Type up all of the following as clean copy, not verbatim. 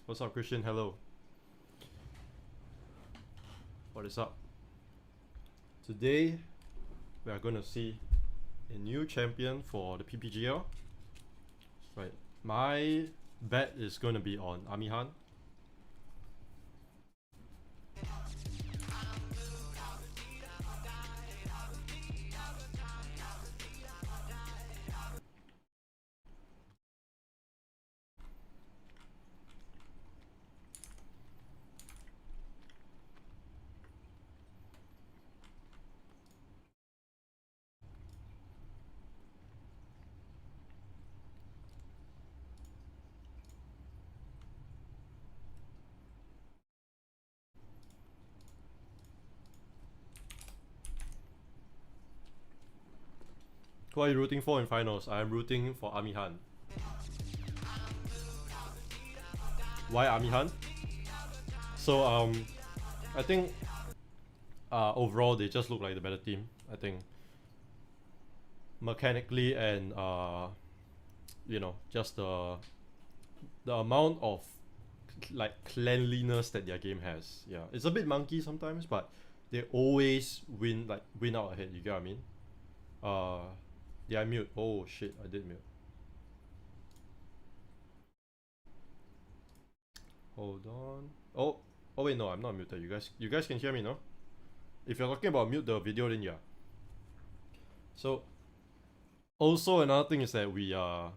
What's up, Christian? Hello. What is up? Today, we are going to see a new champion for the PPGL. Right. My bet is going to be on Amihan. Who are you rooting for in finals? I am rooting for Amihan. Why Amihan? So I think overall they just look like the better team. I think mechanically and just the amount of like cleanliness that their game has. Yeah, it's a bit monkey sometimes, but they always win out ahead. You get what I mean? Yeah, I mute. Oh shit, I did mute. Hold on. Oh wait, no, I'm not muted. You guys can hear me, no? If you're talking about mute the video, then yeah. So also another thing is that we are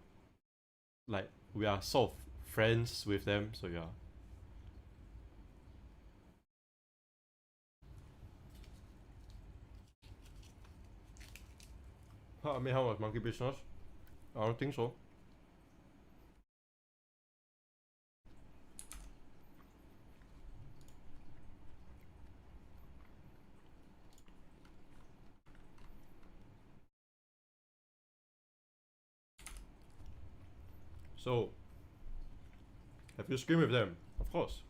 sort of friends with them. So yeah. I mean, how much monkey business? I don't think so. So, have you screamed with them? Of course.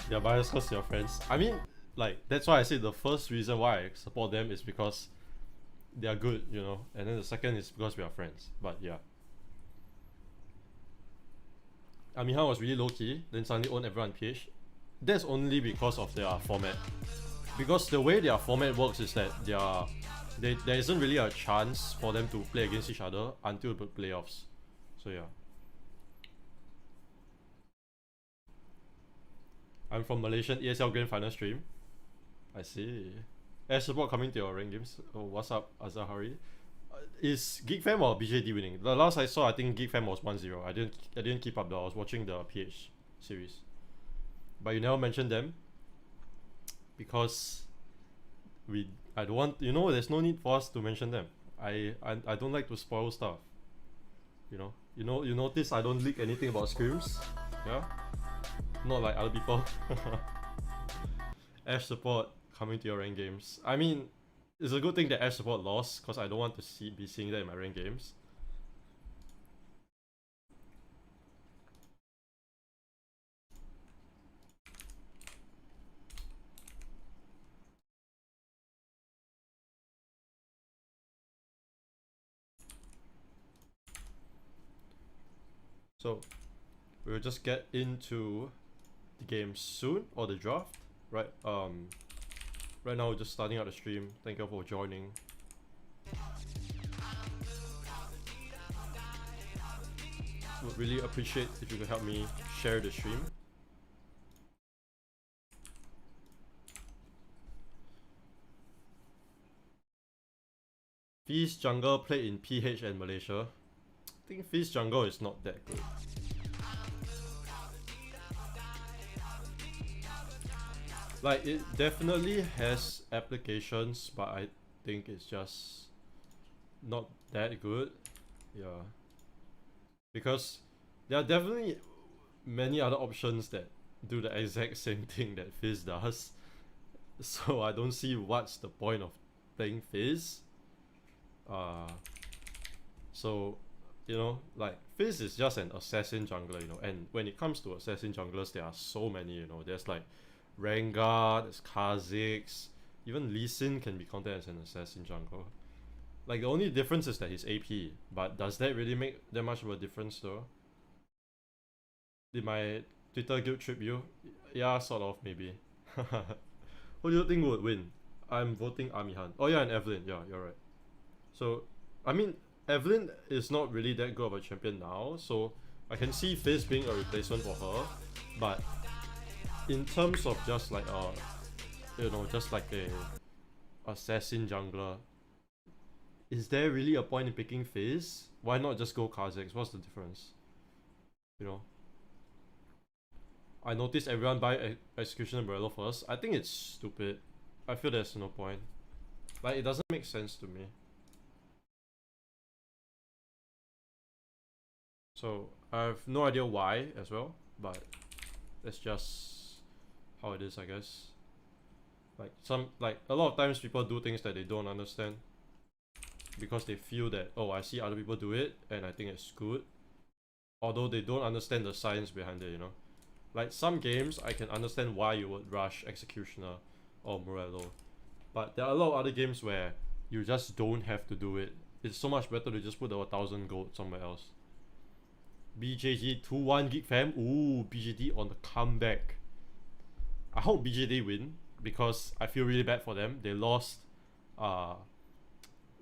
They're biased because they're friends. I mean, like, that's why I said the first reason why I support them is because they are good, you know, and then the second is because we are friends. But yeah. Amihan was really low key, then suddenly owned everyone PH. That's only because of their format. Because the way their format works is that there isn't really a chance for them to play against each other until the playoffs. So yeah. I'm from Malaysian ESL Grand Final stream. I see. Air support coming to your rank games. Oh, what's up, Azahari? Is Geek Fam or BJD winning? The last I saw, I think Geek Fam was 1-0. I didn't keep up though. I was watching the PH series. But you never mentioned them because I don't want, you know, there's no need for us to mention them. I don't like to spoil stuff. You notice I don't leak anything about scrims. Yeah? Not like other people. Ash support coming to your rank games. I mean, it's a good thing that Ash support lost because I don't want to be seeing that in my rank games. So we'll just get into the game soon, or the draft, right? Right now we're just starting out the stream. Thank you for joining. Would really appreciate if you could help me share the stream. Feast Jungle played in PH and Malaysia. I think Feast Jungle is not that good. Like, it definitely has applications, but I think it's just not that good. Yeah. Because there are definitely many other options that do the exact same thing that Fizz does. So I don't see what's the point of playing Fizz. So, you know, like Fizz is just an assassin jungler, you know, and when it comes to assassin junglers, there are so many, you know. There's like Rengar, there's Kha'Zix, even Lee Sin can be counted as an assassin jungler. Like the only difference is that he's AP, but does that really make that much of a difference though? Did my Twitter guilt trip you? Yeah, sort of, maybe. Who do you think would win? I'm voting Amihan. Oh yeah, and Evelyn. Yeah, you're right. So, I mean, Evelyn is not really that good of a champion now, so I can see Fizz being a replacement for her. But in terms of just like you know, just like a assassin jungler, is there really a point in picking Fizz? Why not just go Kha'Zix? What's the difference? You know, I noticed everyone buy Execution Umbrella first. I think it's stupid. I feel there's no point. Like, it doesn't make sense to me. So, I have no idea why as well, but that's just how it is, I guess. Like a lot of times people do things that they don't understand because they feel that, oh, I see other people do it and I think it's good, although they don't understand the science behind it, you know. Like some games I can understand why you would rush Executioner or Morello, but there are a lot of other games where you just don't have to do it. It's so much better to just put the 1000 gold somewhere else. BJG 2-1 Geek Fam. Ooh, BJD on the comeback. I hope BJD win because I feel really bad for them. They lost.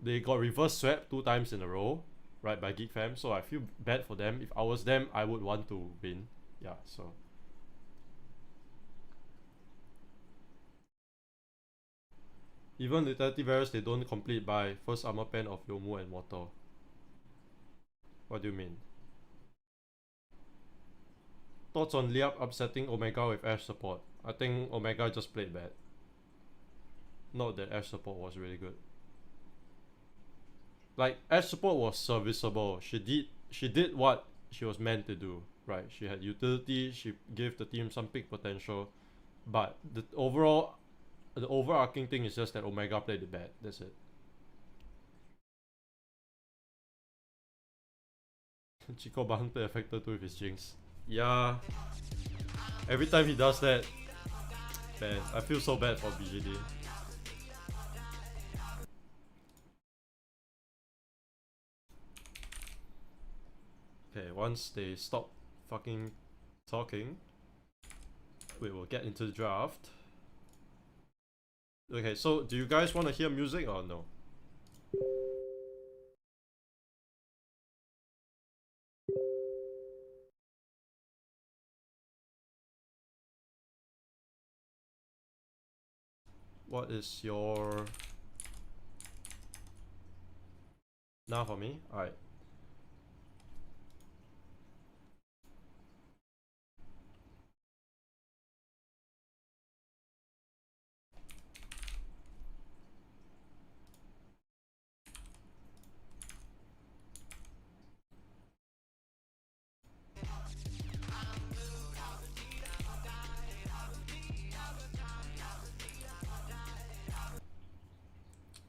They got reverse swept 2 times in a row, right, by Geek Fam. So I feel bad for them. If I was them, I would want to win. Yeah, so. Even Lethality Virus, they don't complete by first armor pen of Yomu and Water. What do you mean? Thoughts on Liap upsetting Omega with Ash support? I think Omega just played bad. Not that Ash support was really good. Like, Ash support was serviceable. She did what she was meant to do, right? She had utility, she gave the team some peak potential, but the overarching thing is just that Omega played it bad. That's it. Chico Bahan played Effector 2 with his Jinx. Yeah. Every time he does that, man, I feel so bad for BGD. Okay, once they stop fucking talking, we will get into the draft. Okay, so do you guys want to hear music or no? What is your... Now for me? Alright.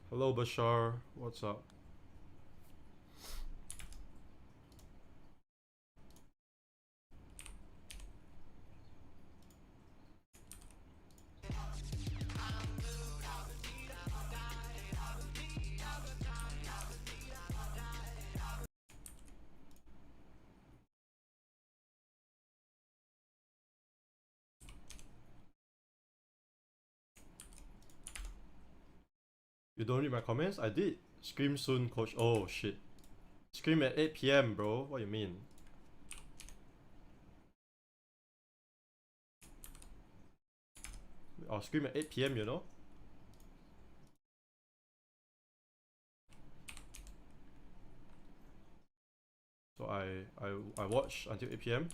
Hello Bashar, what's up? You don't read my comments? I did. Scream soon, coach. Oh shit. Scream at 8 PM, bro. What you mean? I'll scream at 8 PM, you know? So I watch until 8 PM.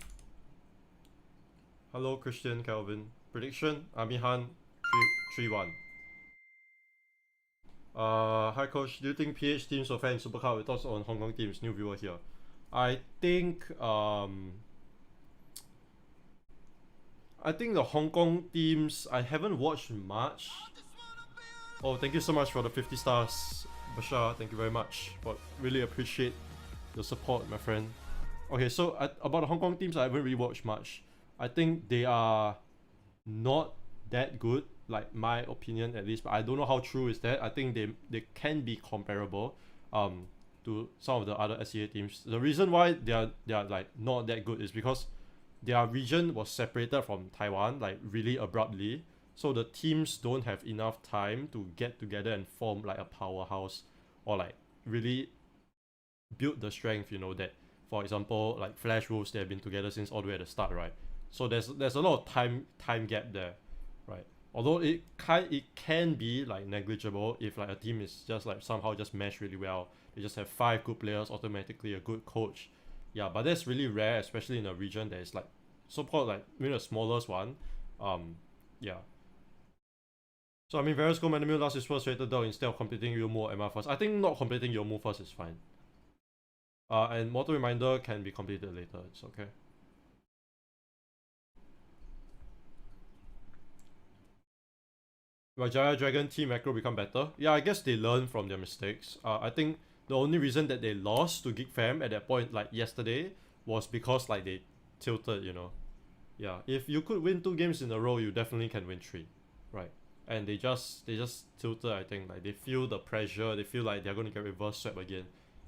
Hello Christian Calvin. Prediction, Amihan 3-1. Hi coach, do you think PH teams will fan Super Cup with thoughts on Hong Kong teams? New viewer here. I think I think the Hong Kong teams, I haven't watched much. Oh, thank you so much for the 50 stars, Bashar. Thank you very much. But really appreciate your support, my friend. Okay, so about the Hong Kong teams, I haven't really watched much. I think they are not that good, like my opinion at least. But I don't know how true is that. I think they can be comparable, to some of the other SEA teams. The reason why they are like not that good is because their region was separated from Taiwan like really abruptly. So the teams don't have enough time to get together and form like a powerhouse or like really build the strength, that for example like Flash Wolves, they have been together since all the way at the start, right? So there's a lot of time gap there, right? Although it can be like negligible if like a team is just like somehow just mesh really well. They just have five good players, automatically a good coach. Yeah, but that's really rare, especially in a region that is like so-called like maybe the smallest one. Yeah. So I mean, various gold medal last is first rated dog instead of completing Yomu or Emma first. I think not completing Yomu first is fine. And Mortal Reminder can be completed later. It's okay. Rajaya Dragon team macro become better. Yeah, I guess they learn from their mistakes. I think the only reason that they lost to Geek Fam at that point, like yesterday, was because like they tilted. Yeah, if you could win 2 games in a row, you definitely can win 3, right? And they just tilted. I think like they feel the pressure. They feel like they're going to get reverse swept again.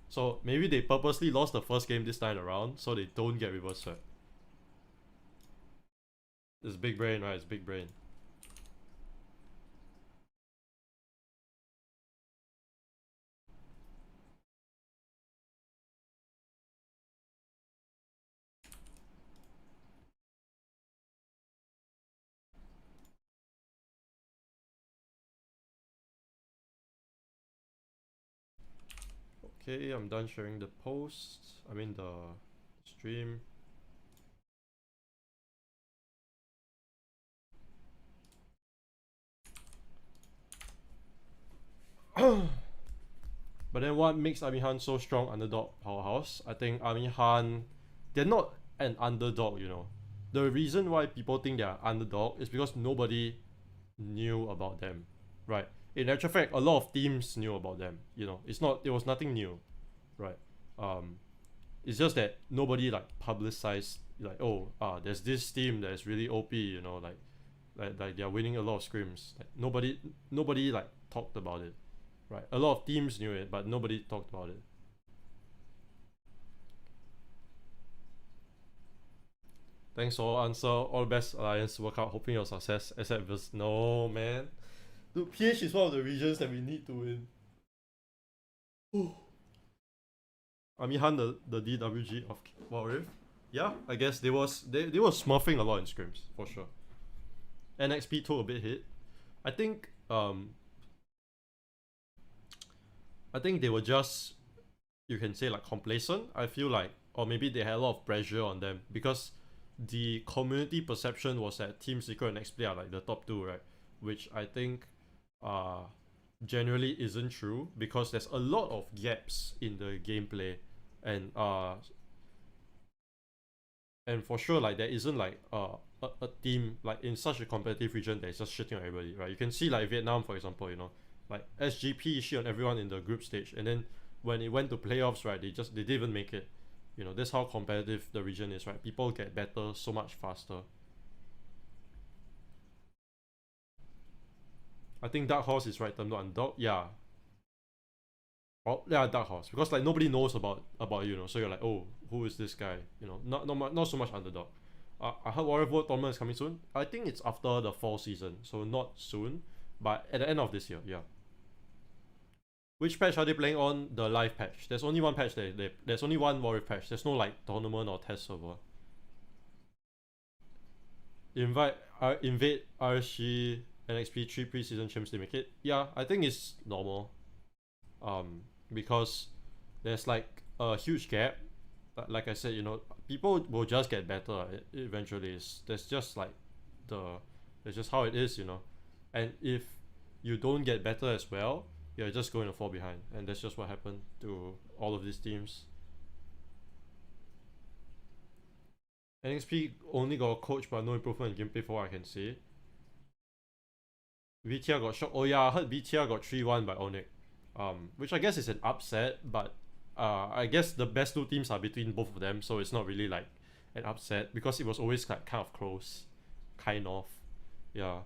So maybe they purposely lost the first game this time around so they don't get reverse swept. It's big brain, right? It's big brain. Okay, I'm done sharing the post. I mean the stream. But then what makes Amihan so strong underdog powerhouse? I think Amihan, they're not an underdog. The reason why people think they're underdog is because nobody knew about them, right? In actual fact, a lot of teams knew about them. It was nothing new, right? Um, it's just that nobody like publicized like, oh, there's this team that's really OP, like they're winning a lot of scrims. Like nobody like talked about it, right? A lot of teams knew it, but nobody talked about it. Thanks for answer. All the best, Alliance. Work out. Hoping your success. Except this. No, man. Dude, PH is one of the regions that we need to win. Amihan, the DWG of Wild Rift. Yeah, I guess they were smurfing a lot in scrims for sure. NXP took a bit hit. I think they were just, you can say, like complacent. I feel like, or maybe they had a lot of pressure on them because the community perception was that Team Secret and XP are like the top two, right? Which I think uh generally isn't true because there's a lot of gaps in the gameplay, and for sure like there isn't like a team like in such a competitive region that's just shitting on everybody, right? You can see like Vietnam, for example, like SGP shit on everyone in the group stage, and then when it went to playoffs, right, they didn't even make it. That's how competitive the region is, right? People get better so much faster. I think Dark Horse is right term, not underdog. Yeah. Oh, yeah, Dark Horse, because like nobody knows about so you're like, oh, who is this guy? Not so much underdog. I heard Warrior Vote tournament is coming soon. I think it's after the fall season, so not soon, but at the end of this year. Yeah. Which patch are they playing on? The live patch. There's only one patch there's only one Warrior patch. There's no like tournament or test server. Invade RSG NXP 3 preseason champs, they make it. Yeah, I think it's normal. Because there's like a huge gap. Like I said, people will just get better eventually. That's just like that's just how it is. And if you don't get better as well, you're just going to fall behind, and that's just what happened to all of these teams. NXP only got a coach but no improvement in gameplay for what I can see. VTR got shocked. Oh yeah, I heard VTR got 3-1 by Onyx. Which I guess is an upset, but I guess the best two teams are between both of them, so it's not really like an upset because it was always like kind of close. Kind of. Yeah.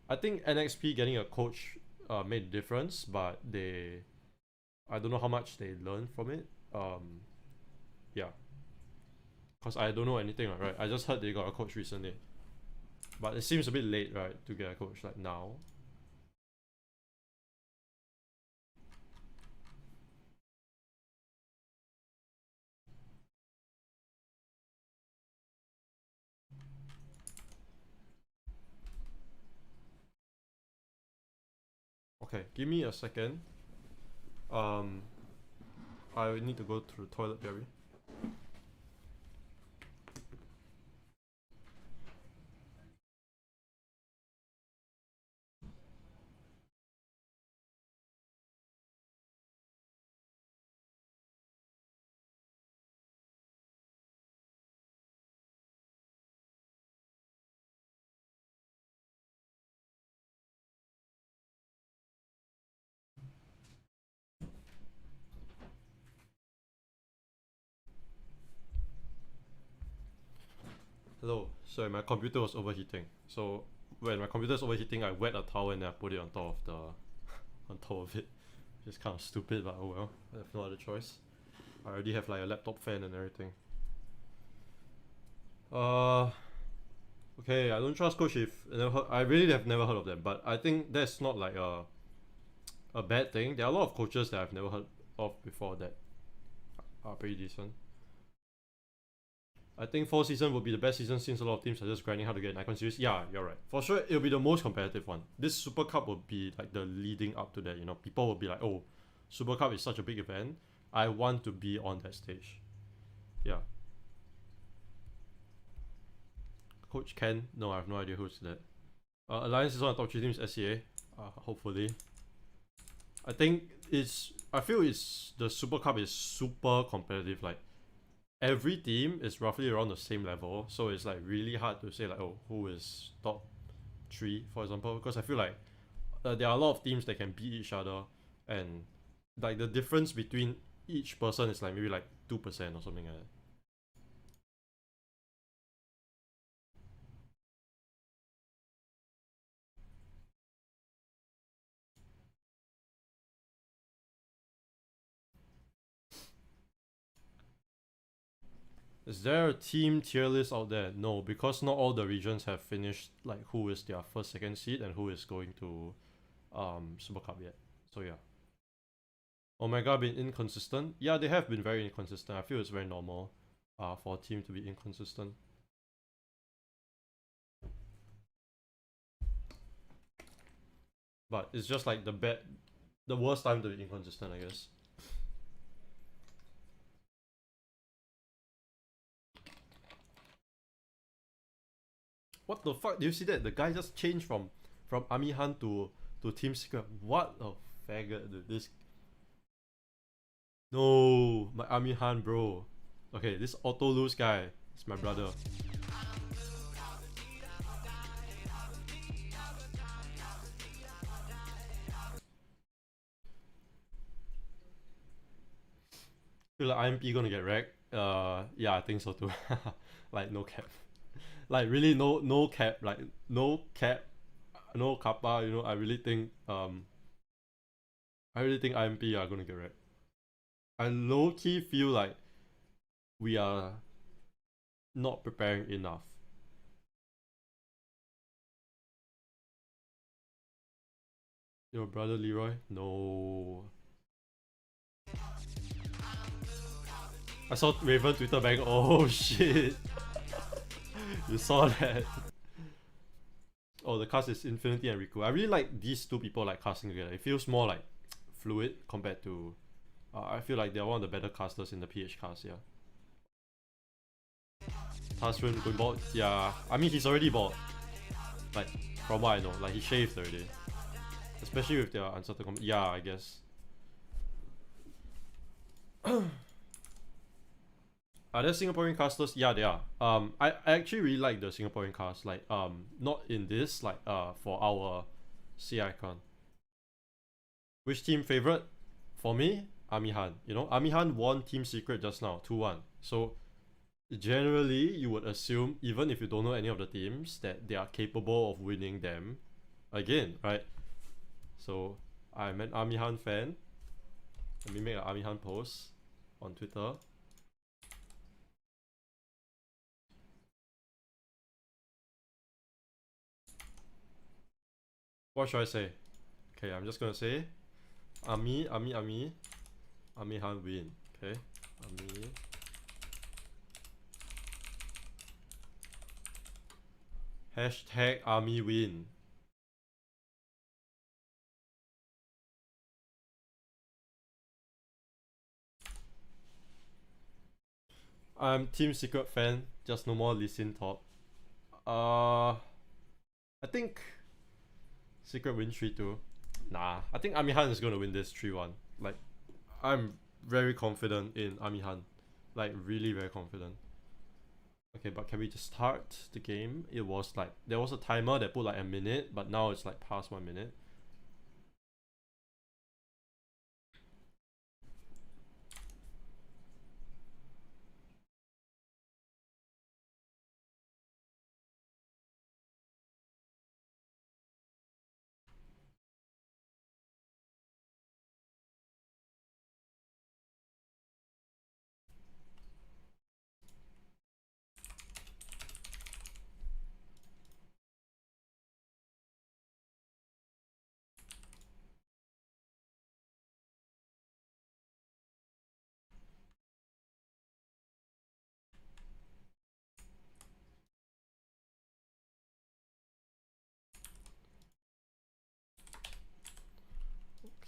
I think NXP getting a coach made a difference, but I don't know how much they learned from it. Yeah. Because I don't know anything, right? I just heard they got a coach recently. But it seems a bit late, right, to get a coach like now. Okay, give me a second. I need to go to the toilet, Barry. Hello. Sorry, my computer was overheating. So when my computer is overheating, I wet a towel and then I put it on top of the on top of it. Just kind of stupid, but oh well. I have no other choice. I already have like a laptop fan and everything. Okay, I don't trust Coach if I really have never heard of them, but I think that's not like a bad thing. There are a lot of coaches that I've never heard of before that are pretty decent. I think fall season will be the best season since a lot of teams are just grinding hard to get an Icon series. Yeah, you're right. For sure, it'll be the most competitive one. This Super Cup will be like the leading up to that. You know, people will be like, "Oh, Super Cup is such a big event. I want to be on that stage." Yeah. Coach Ken? No, I have no idea who's that. Alliance is one of the top 3 teams. SCA. Hopefully. I think it's. I feel it's the Super Cup is super competitive. Like every team is roughly around the same level, so it's like really hard to say like, oh, who is top 3, for example, because I feel like there are a lot of teams that can beat each other, and like the difference between each person is like maybe like 2% or something like that. Is there a team tier list out there? No, because not all the regions have finished like who is their first, second seed and who is going to Super Cup yet. So yeah. Omega been inconsistent? Yeah, they have been very inconsistent. I feel it's very normal for a team to be inconsistent. But it's just like the worst time to be inconsistent, I guess. What the fuck? Do you see that? The guy just changed from Amihan to Team Secret. What a faggot, dude. This. No, my Amihan, bro. Okay, this auto lose guy is my brother. Feel like IMP gonna get wrecked. Yeah, I think so too. Like no cap. Like really no cap. Like no cap, no kappa. You know, I really think IMP are gonna get wrecked. I low key feel like we are not preparing enough. Your brother Leroy? No. I saw Raven Twitter bang. Oh shit. You saw that. Oh, the cast is Infinity and Riku. I really like these two people like casting together. It feels more like fluid compared to. I feel like they're one of the better casters in the PH cast. Yeah. Tasrin going bald. Yeah. I mean, he's already bald. Like from what I know, like he shaved already. Especially with their uncertain. Yeah, I guess. Are there Singaporean casters? Yeah, they are. I actually really like the Singaporean cast. Like, not in this, like, for our C icon. Which team favorite? For me, Amihan. You know, Amihan won Team Secret just now, 2-1. So, generally, you would assume, even if you don't know any of the teams, that they are capable of winning them again, right? So, I'm an Amihan fan. Let me make an Amihan post on Twitter. What should I say? Okay, I'm just gonna say Amihan win. Okay, Ami. Hashtag Ami win. I'm Team Secret fan. Just no more Lee Sin top. I think Secret win 3-2. Nah, I think Amihan is gonna win this 3-1. Like, I'm very confident in Amihan. Like, really very confident. Okay, but can we just start the game? It was like, there was a timer that put like a minute, but now it's like past 1 minute.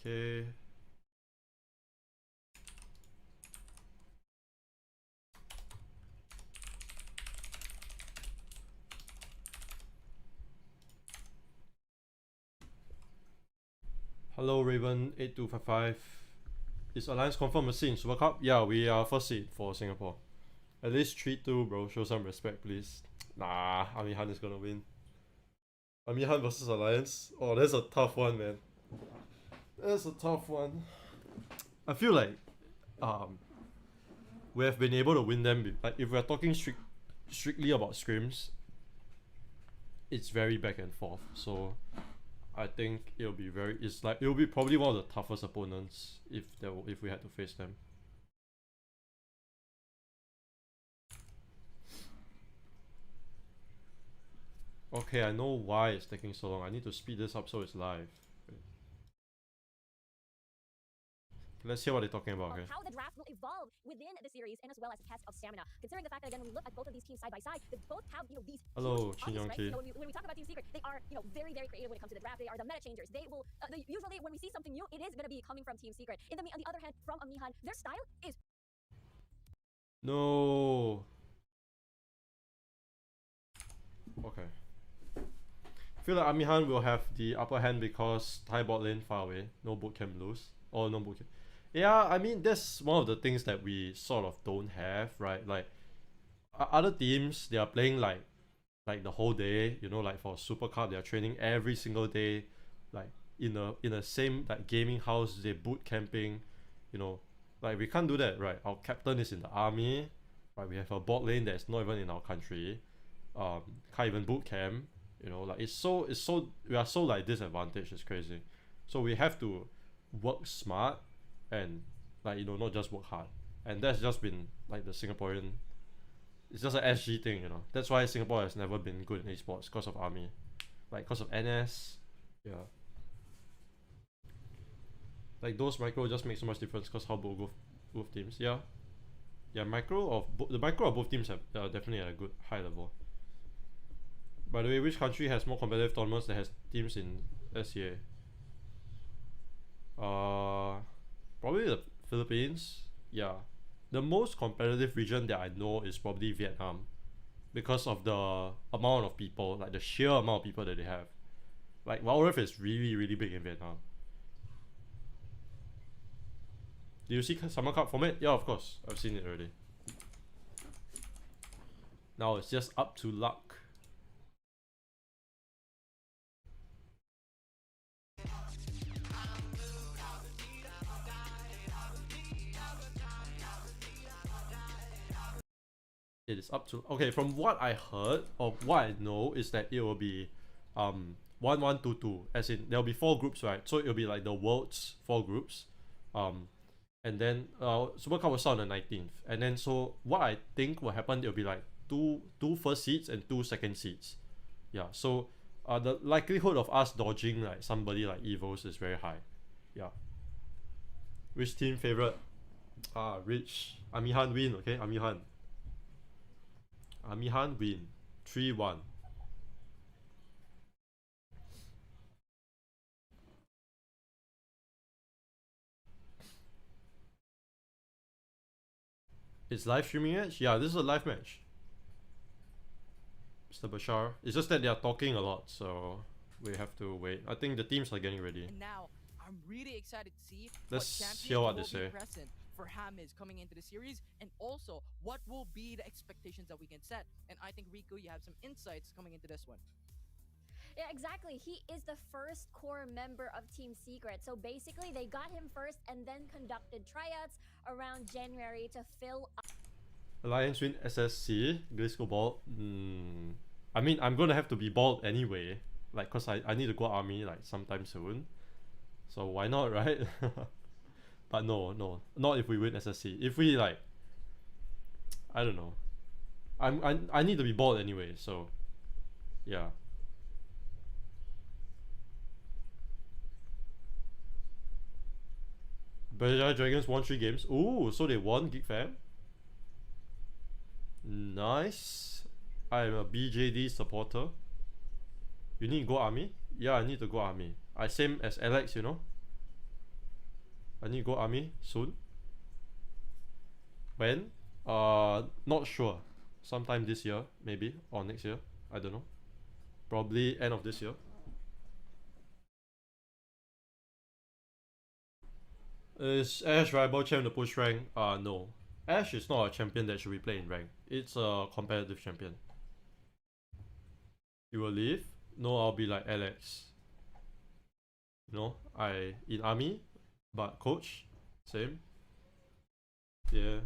Okay. Hello Raven 8255. Is Alliance confirmed a seed in Super Cup? Yeah, we are first seed for Singapore. At least 3-2, bro. Show some respect, please. Nah, Amihan is gonna win. Amihan versus Alliance? Oh, that's a tough one, man. That's a tough one. I feel like we have been able to win them. Like, if we're talking strictly about scrims, it's very back and forth. So I think it'll be it'll be probably one of the toughest opponents if we had to face them. Okay, I know why it's taking so long. I need to speed this up so it's live. Let's hear what they're talking about here. How the draft will evolve within the series and as well as a test of stamina. Considering the fact that again, when we look at both of these teams side by side, they both have these. Hello, huge Chin Yong right? Ki. When we talk about Team Secret, they are very very creative when it comes to the draft. They are the meta changers. They will usually when we see something new, it is going to be coming from Team Secret. On the other hand, from Amihan, their style is. No. Okay. I feel like Amihan will have the upper hand because Thai bot lane far away. No bootcamp lose. Or no bootcamp. Yeah, I mean, that's one of the things that we sort of don't have, right? Like, other teams, they are playing like the whole day, you know, like for Super Cup, they are training every single day, like in a same like gaming house, they boot camping, you know, like we can't do that, right? Our captain is in the army, right? We have a bot lane that's not even in our country, can't even boot camp, you know, like it's so we are so like disadvantaged. It's crazy. So we have to work smart and like, you know, not just work hard, and that's just been like the Singaporean, it's just an SG thing, you know. That's why Singapore has never been good in esports, because of army, like because of NS. Yeah, like those micro just make so much difference because how both teams. Yeah, yeah, the micro of both teams have definitely at a good high level. By the way, which country has more competitive tournaments that has teams in SCA? Probably the Philippines. Yeah, the most competitive region that I know is probably Vietnam, because of the amount of people, like the sheer amount of people that they have. Like Wild Rift is really really big in Vietnam. Do you see Summer Cup format? Yeah, of course, I've seen it already. Now it's just up to luck. It is up to, okay, from what I heard or what I know is that it will be 1-1-2-2, as in there'll be 4 groups, right? So it'll be like the world's 4 groups. And then Super Cup will start on the 19th. And then so what I think will happen, it'll be like two first seeds and 2 second seeds. Yeah, so the likelihood of us dodging like somebody like Evos is very high. Yeah. Which team favorite? Rich. Amihan win, okay? Amihan win. 3-1. It's live streaming match? Yeah, this is a live match. Mr. Bashar. It's just that they are talking a lot, so we have to wait. I think the teams are getting ready. And now I'm really excited to see Let's what hear what they champions will say. be present for Hammers coming into the series, and also what will be the expectations that we can set. And I think Riku, you have some insights coming into this one. Yeah, exactly. He is the first core member of Team Secret. So basically, they got him first and then conducted tryouts around January to fill up. Alliance win SSC. Glisco bald. I mean, I'm gonna have to be bald anyway. Like, cause I need to go army like sometime soon. So why not, right? But no, not if we win SSC. If we like, I don't know. I need to be bald anyway. So, yeah. Berger Dragons won 3 games. Ooh, so they won Geek Fam. Nice. I'm a BJD supporter. You need to go army? Yeah, I need to go army. I same as Alex, you know. I need to go army soon. When? Not sure. Sometime this year, maybe, or next year. I don't know. Probably end of this year. Is Ash rival champ to push rank? No. Ash is not a champion that should be played in rank. It's a competitive champion. You will leave? No, I'll be like Alex. No, I in army, but coach, same. Yeah,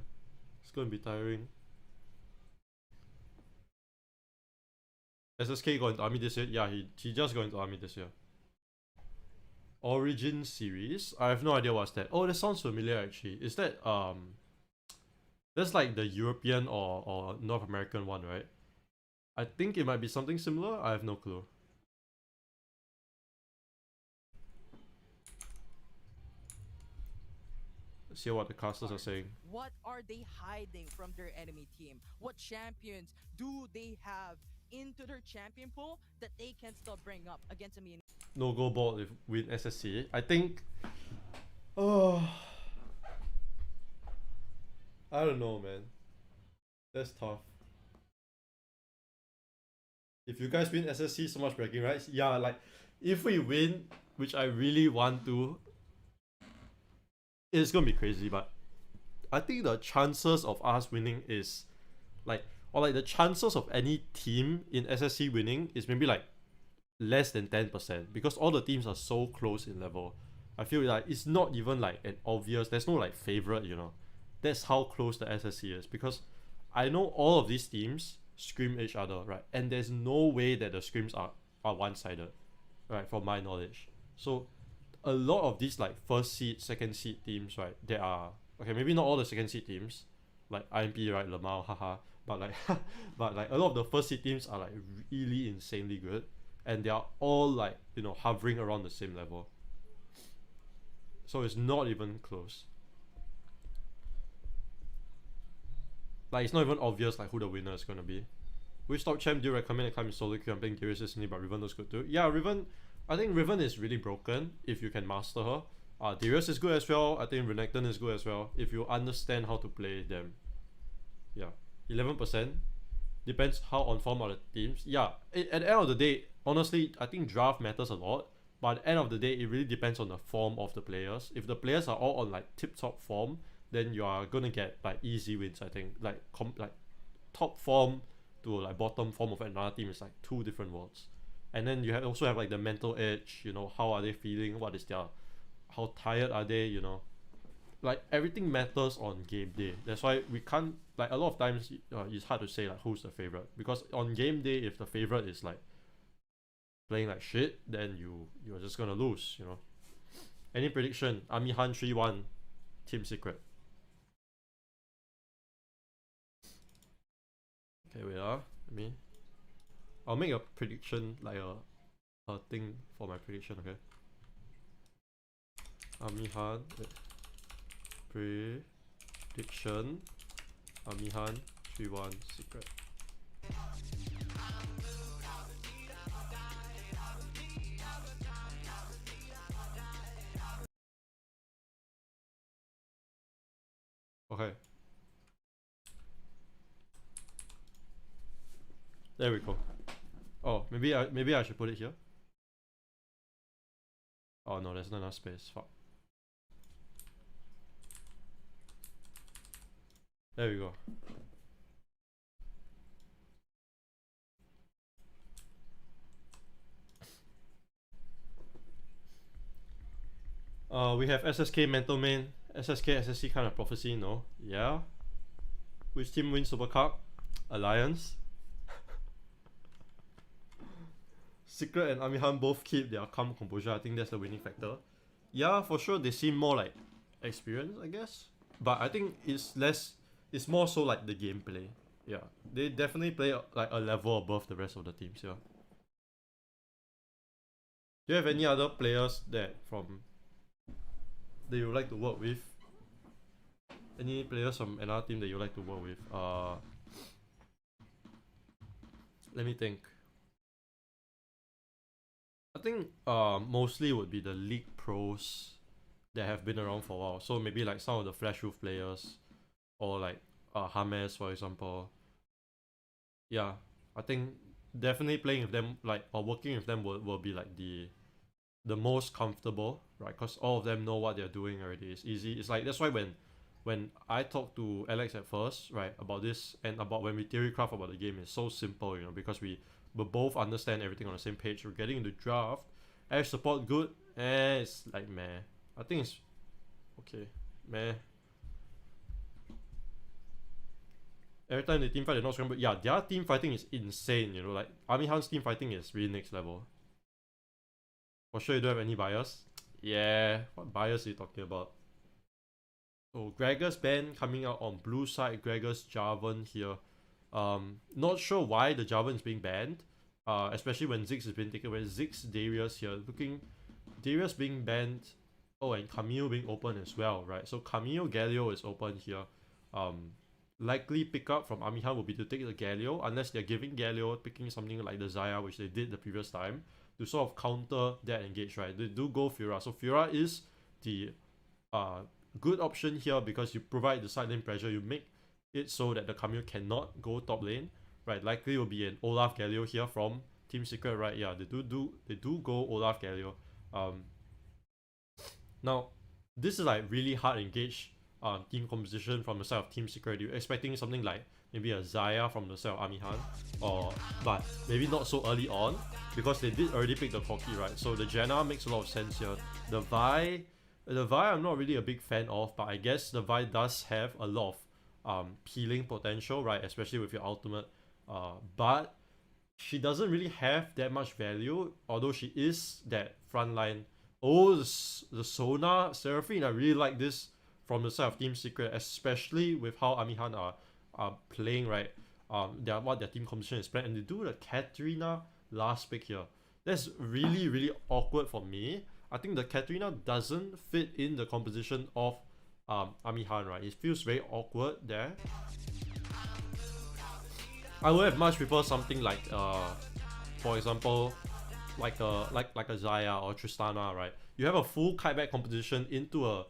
it's gonna be tiring. SSK going to army this year? Yeah, he just going to army this year. Origin series? I have no idea what's that. Oh, that sounds familiar actually. Is that that's like the European or North American one, right? I think it might be something similar. I have no clue. Let's hear what the casters are saying. What are they hiding from their enemy team? What champions do they have into their champion pool that they can still bring up against Amihan? No go ball if win SSC. I think. Oh. I don't know, man. That's tough. If you guys win SSC, so much bragging rights. Yeah, like if we win, which I really want to, it's gonna be crazy. But I think the chances of us winning is like, or like the chances of any team in SSC winning is maybe like less than 10%, because all the teams are so close in level. I feel like it's not even like an obvious, there's no like favorite, you know. That's how close the SSC is, because I know all of these teams scrim each other, right? And there's no way that the scrims are one-sided, right, from my knowledge. So a lot of these like first seed, second seed teams, right, there are, okay, maybe not all the second seed teams, like IMP, right, Lamau, haha, but like but like a lot of the first seed teams are like really insanely good, and they are all like, you know, hovering around the same level. So it's not even close. Like, it's not even obvious like who the winner is gonna be. Which top champ do you recommend to climb in solo queue? I'm playing Darius recently, but Riven looks good too. Yeah, Riven, I think Riven is really broken if you can master her. Darius is good as well. I think Renekton is good as well if you understand how to play them. Yeah, 11%. Depends how on form are the teams. Yeah, at the end of the day, honestly, I think draft matters a lot. But at the end of the day, it really depends on the form of the players. If the players are all on like tip-top form, then you are gonna get like easy wins. I think like top form, to like bottom form of another team is like two different worlds. And then you also have like the mental edge, you know, how are they feeling, what is their, how tired are they, you know, like everything matters on game day. That's why we can't, like a lot of times it's hard to say like who's the favorite, because on game day if the favorite is like playing like shit, then you're just gonna lose, you know. Any prediction? Amihan 3-1 Team Secret. Okay, wait I'll make a prediction, like a thing for my prediction, okay? Amihan prediction. Amihan 3-1 Secret. Okay. There we go. Oh, maybe I should put it here. Oh no, there's not enough space. Fuck. There we go. We have SSK Mental Main, SSK SSC kind of prophecy, no? Yeah. Which team wins Super Cup? Alliance. Secret and Amihan both keep their calm composure. I think that's the winning factor. Yeah, for sure they seem more like experienced, I guess. But I think it's more so like the gameplay. Yeah, they definitely play like a level above the rest of the teams, yeah. Do you have any other players that you would like to work with? Any players from another team that you like to work with? Let me think. I think mostly would be the league pros that have been around for a while. So maybe like some of the Flash Roof players, or like Hames, for example. Yeah, I think definitely playing with them, like, or working with them will be like the most comfortable, right? Because all of them know what they're doing already. It's easy. It's like, that's why when I talked to Alex at first, right, about this, and about when we theorycraft about the game, it's so simple, you know, because we both understand everything on the same page. We're getting into draft. Air support good? It's like meh. I think it's okay. Meh. Every time they team fight, they're not scrambled. Yeah, their team fighting is insane, you know, like Amihan's team fighting is really next level. For sure you don't have any bias? Yeah, what bias are you talking about? So Gregor's ban coming out on blue side, Gregor's Jarvan here. Not sure why the Jarvan is being banned. Especially when Ziggs has been taken away. Ziggs, Darius here. Darius being banned. Oh, and Camille being open as well, right? So Camille Galio is open here. Likely pickup from Amihan will be to take the Galio, unless they're giving Galio, picking something like the Zaya, which they did the previous time, to sort of counter that engage, right? They do go Fura. So Fura is the good option here, because you provide the side lane pressure, you make it so that the Camille cannot go top lane, right? Likely will be an Olaf Galio here from Team Secret, right? Yeah, they do go Olaf Galio. Now this is like really hard engage team composition from the side of Team Secret. You're expecting something like maybe a Zaya from the side of Amihan, but maybe not so early on, because they did already pick the Corki, right? So the Janna makes a lot of sense here. The Vi I'm not really a big fan of, but I guess the Vi does have a lot of healing potential, right? Especially with your ultimate. But she doesn't really have that much value, although she is that frontline. Oh, the Sona Seraphine, I really like this from the side of Team Secret, especially with how Amihan are playing, right? What their team composition is playing, and they do the Katarina last pick here. That's really, really awkward for me. I think the Katarina doesn't fit in the composition of Amihan, right? It feels very awkward there. I would have much prefer something like for example, like a Zaya or Tristana, right? You have a full kiteback composition into a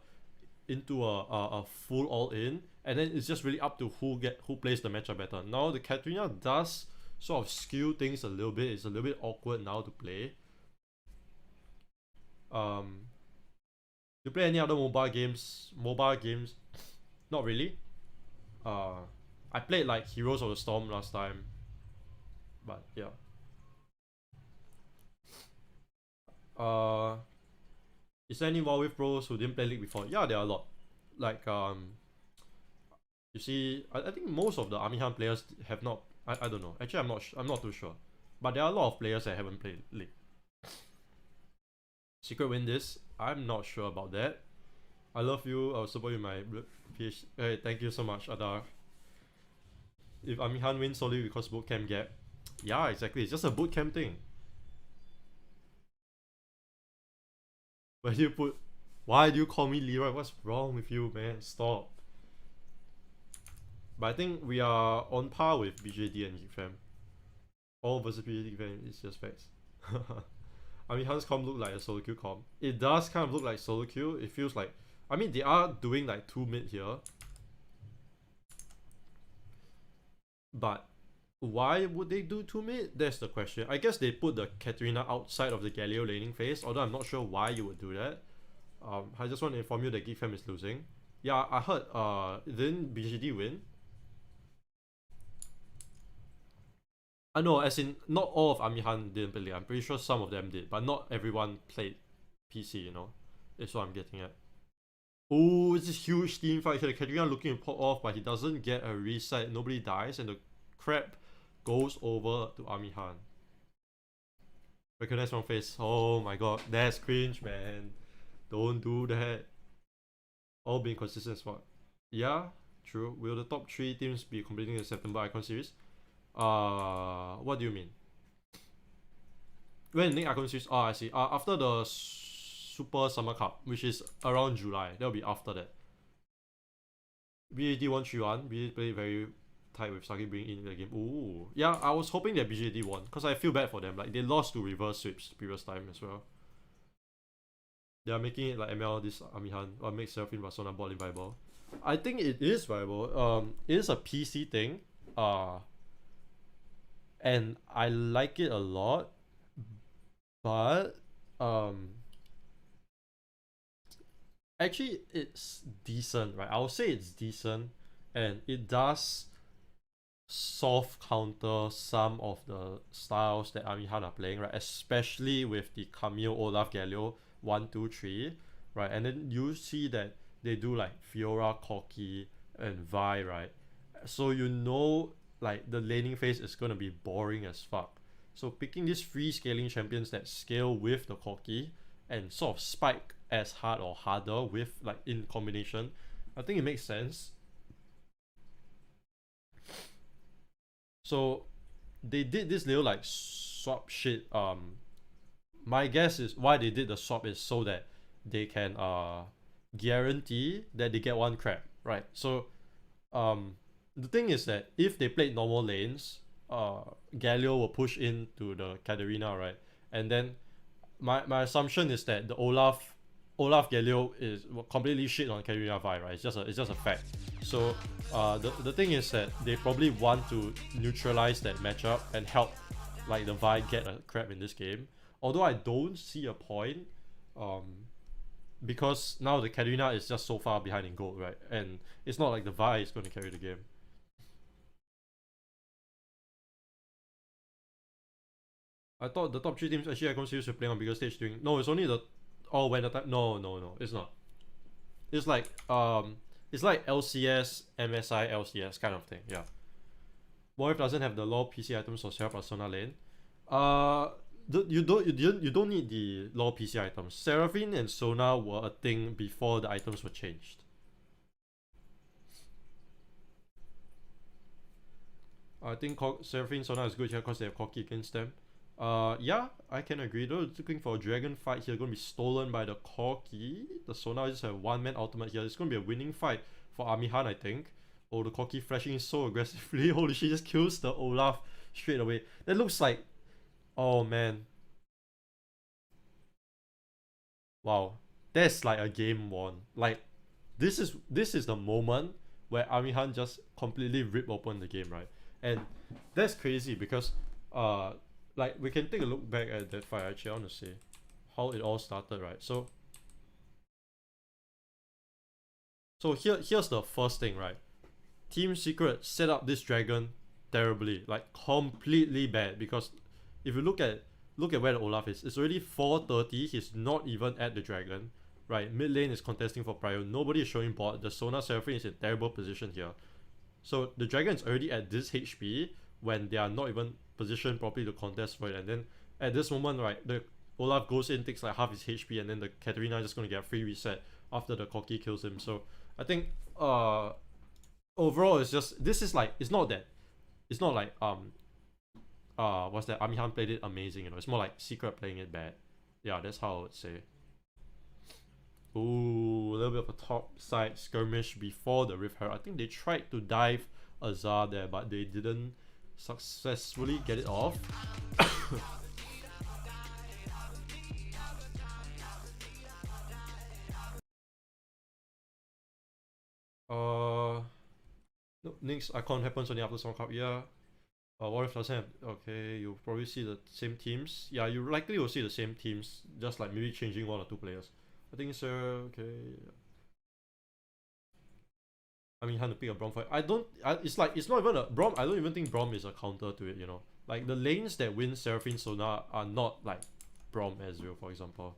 full all-in, and then it's just really up to who plays the matchup better. Now the Katarina does sort of skew things a little bit. It's a little bit awkward now to play. You play any other mobile games? Not really. I played like Heroes of the Storm last time. But yeah. Is there any WoW with pros who didn't play League before? Yeah, there are a lot. Like you see, I think most of the Amihan players have not. I don't know. Actually, I'm not too sure. But there are a lot of players that haven't played League. Secret win this? I'm not sure about that. I love you. I'll support you in my PhD. Hey, thank you so much, Adar. If Amihan wins solely because bootcamp gap, yeah, exactly. It's just a bootcamp thing. Where do you put? Why do you call me Leroy? What's wrong with you, man? Stop. But I think we are on par with BJD and GeekFam. All versus BJD GeekFam is just facts. I mean, Hans comp look like a solo queue comp. It does kind of look like solo queue. It feels like, I mean, they are doing like 2 mid here. But why would they do 2 mid? That's the question. I guess they put the Katarina outside of the Galio laning phase, although I'm not sure why you would do that. I just want to inform you that GeekFam is losing. Yeah, I heard, didn't BGD win? No, as in, not all of Amihan didn't play. I'm pretty sure some of them did, but not everyone played PC, you know? That's what I'm getting at. Oh, it's this huge team fight here. The Katarina looking to pop off, but he doesn't get a reset. Nobody dies, and the crab goes over to Amihan. Recognize wrong face. Oh my god, that's cringe, man. Don't do that. All being consistent spot. Yeah, true. Will the top 3 teams be completing the September Icon series? What do you mean? When the next Icon series? Oh, I see. After the Super Summer Cup, which is around July. That'll be after that. BJD 1-3-1. BJD played very tight with Saki bringing in the game. Ooh. Yeah, I was hoping that BJD won, because I feel bad for them. Like, they lost to reverse sweeps previous time as well. They are making it like ML, this Amihan, or make Seraphine Barcelona bot lane viable. I think it is viable. It is a PC thing. And I like it a lot. But actually it's decent, right? I would say it's decent, and it does soft counter some of the styles that Amihan are playing, right? Especially with the Camille, Olaf, Galio 1, 2, 3, right? And then you see that they do like Fiora, Corki, and Vi, right? So you know, like, the laning phase is gonna be boring as fuck. So picking these free scaling champions that scale with the Corki and sort of spike as hard or harder with, like, in combination, I think it makes sense. So they did this little like swap shit. My guess is why they did the swap is so that they can guarantee that they get 1 crab, right? So the thing is that if they played normal lanes, Galio will push into the Katarina, right? And then my assumption is that the Olaf Galio is completely shit on Katarina Vi, right? It's just a fact. So the thing is that they probably want to neutralize that matchup and help like the Vi get a crab in this game. Although I don't see a point, because now the Katarina is just so far behind in gold, right? And it's not like the Vi is going to carry the game. I thought the top 3 teams actually Icon series were playing on bigger stage doing. No, it's only the when the time. No, it's not. It's like LCS, MSI, LCS kind of thing. Yeah. Moif doesn't have the low PC items for Seraph or Sona lane. You don't need the low PC items. Seraphine and Sona were a thing before the items were changed. I think Seraphine Sona is good here because they have Corki against them. Yeah, I can agree. Though looking for a dragon fight here, going to be stolen by the Corki. The Sona just have 1-man ultimate here. It's going to be a winning fight for Amihan, I think. Oh, the Corki flashing so aggressively. Holy shit, just kills the Olaf straight away. That looks like, oh man. Wow, that's like a game won. Like, this is the moment where Amihan just completely rip open the game, right? And that's crazy because like, we can take a look back at that fight. Actually, I want to see how it all started, right? So here's the first thing, right? Team Secret set up this dragon terribly, like completely bad. Because if you look at where the Olaf is, it's already 4:30. He's not even at the dragon, right? Mid lane is contesting for prio. Nobody is showing bot. The Sona Seraphine is in terrible position here. So the dragon is already at this HP when they are not even positioned properly to contest for it. And then at this moment, right, the Olaf goes in, takes like half his HP, and then the Katarina is just gonna get a free reset after the Corki kills him. So I think overall it's just, this is like, it's not like what's that, Amihan played it amazing, you know. It's more like Secret playing it bad. Yeah, that's how I would say. Ooh, a little bit of a top side skirmish before the Rift Herald. I think they tried to dive Azar there, but they didn't successfully get it off. No, next icon happens only after Song Cup. Yeah. What if doesn't have? Okay, you'll probably see the same teams. Yeah, you likely will see the same teams, just like maybe changing one or two players. I think so. Okay. I mean, how to pick a Braum fight. It's like, it's not even a Braum. I don't even think Braum is a counter to it, you know. Like the lanes that win Seraphine Sona are not like Braum Ezreal, for example.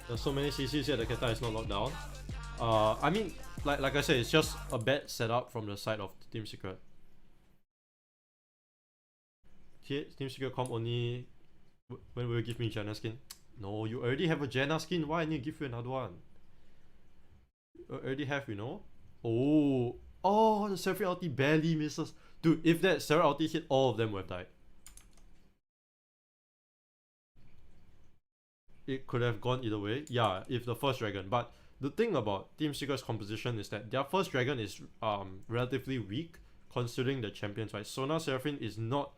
There's so many CCs here that Keta is not locked down. I mean, like I said, it's just a bad setup from the side of Team Secret. Team Secret comp only when will you give me Janna skin? No, you already have a Janna skin. Why I need to give you another one? You already have, you know. Oh, the Seraphine ulti barely misses. Dude, if that Seraphine ulti hit, all of them would have died. It could have gone either way. Yeah, if the first dragon. But the thing about Team Secret's composition is that their first dragon is relatively weak considering the champions, right? Sona Seraphine is not,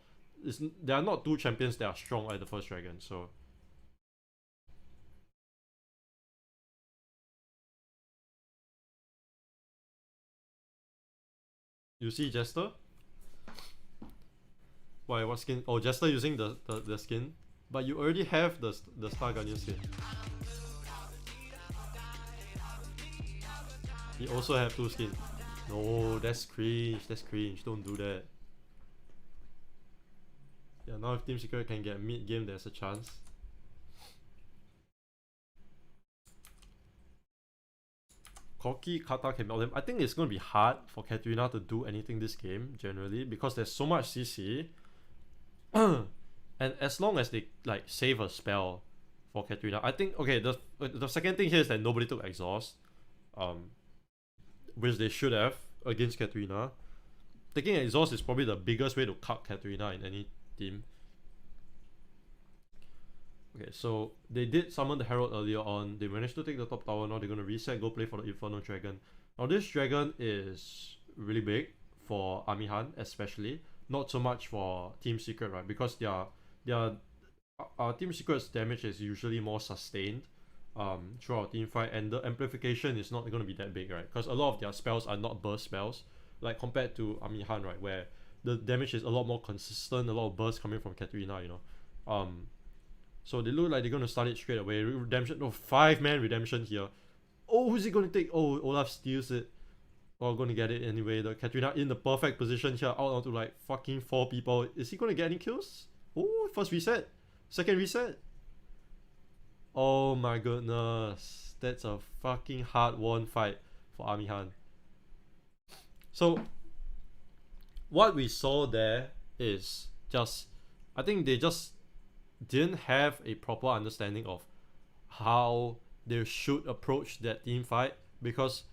there are not two champions that are strong at the first dragon, so you see Jester? Why, what skin? Oh, Jester using the skin. But you already have the Star Guardian skin. You also have two skins. No, that's cringe. That's cringe. Don't do that. Yeah, now if Team Secret can get mid-game, there's a chance. Corki, Kata can melt him. I think it's going to be hard for Katarina to do anything this game, generally, because there's so much CC. And as long as they like save a spell for Katarina, I think, okay, the second thing here is that nobody took exhaust, which they should have against Katarina. Taking exhaust is probably the biggest way to cut Katarina in any team. Okay, so they did summon the Herald earlier on. They managed to take the top tower. Now they're gonna reset, go play for the Inferno Dragon. Now this dragon is really big for Amihan, especially. Not so much for Team Secret, right? Because their Team Secret's damage is usually more sustained throughout team fight, and the amplification is not going to be that big, right? Because a lot of their spells are not burst spells, like compared to Amihan, right, where the damage is a lot more consistent, a lot of bursts coming from Katarina, you know. So they look like they're going to start it straight away. Redemption, no, 5-man redemption here. Oh, who's he going to take? Oh, Olaf steals it. Oh, going to get it anyway. The Katarina in the perfect position here, out onto like fucking 4 people. Is he going to get any kills? Oh, first reset. Second reset. Oh my goodness. That's a fucking hard-won fight for Amihan. So, what we saw there is just, I think they just didn't have a proper understanding of how they should approach that team fight, because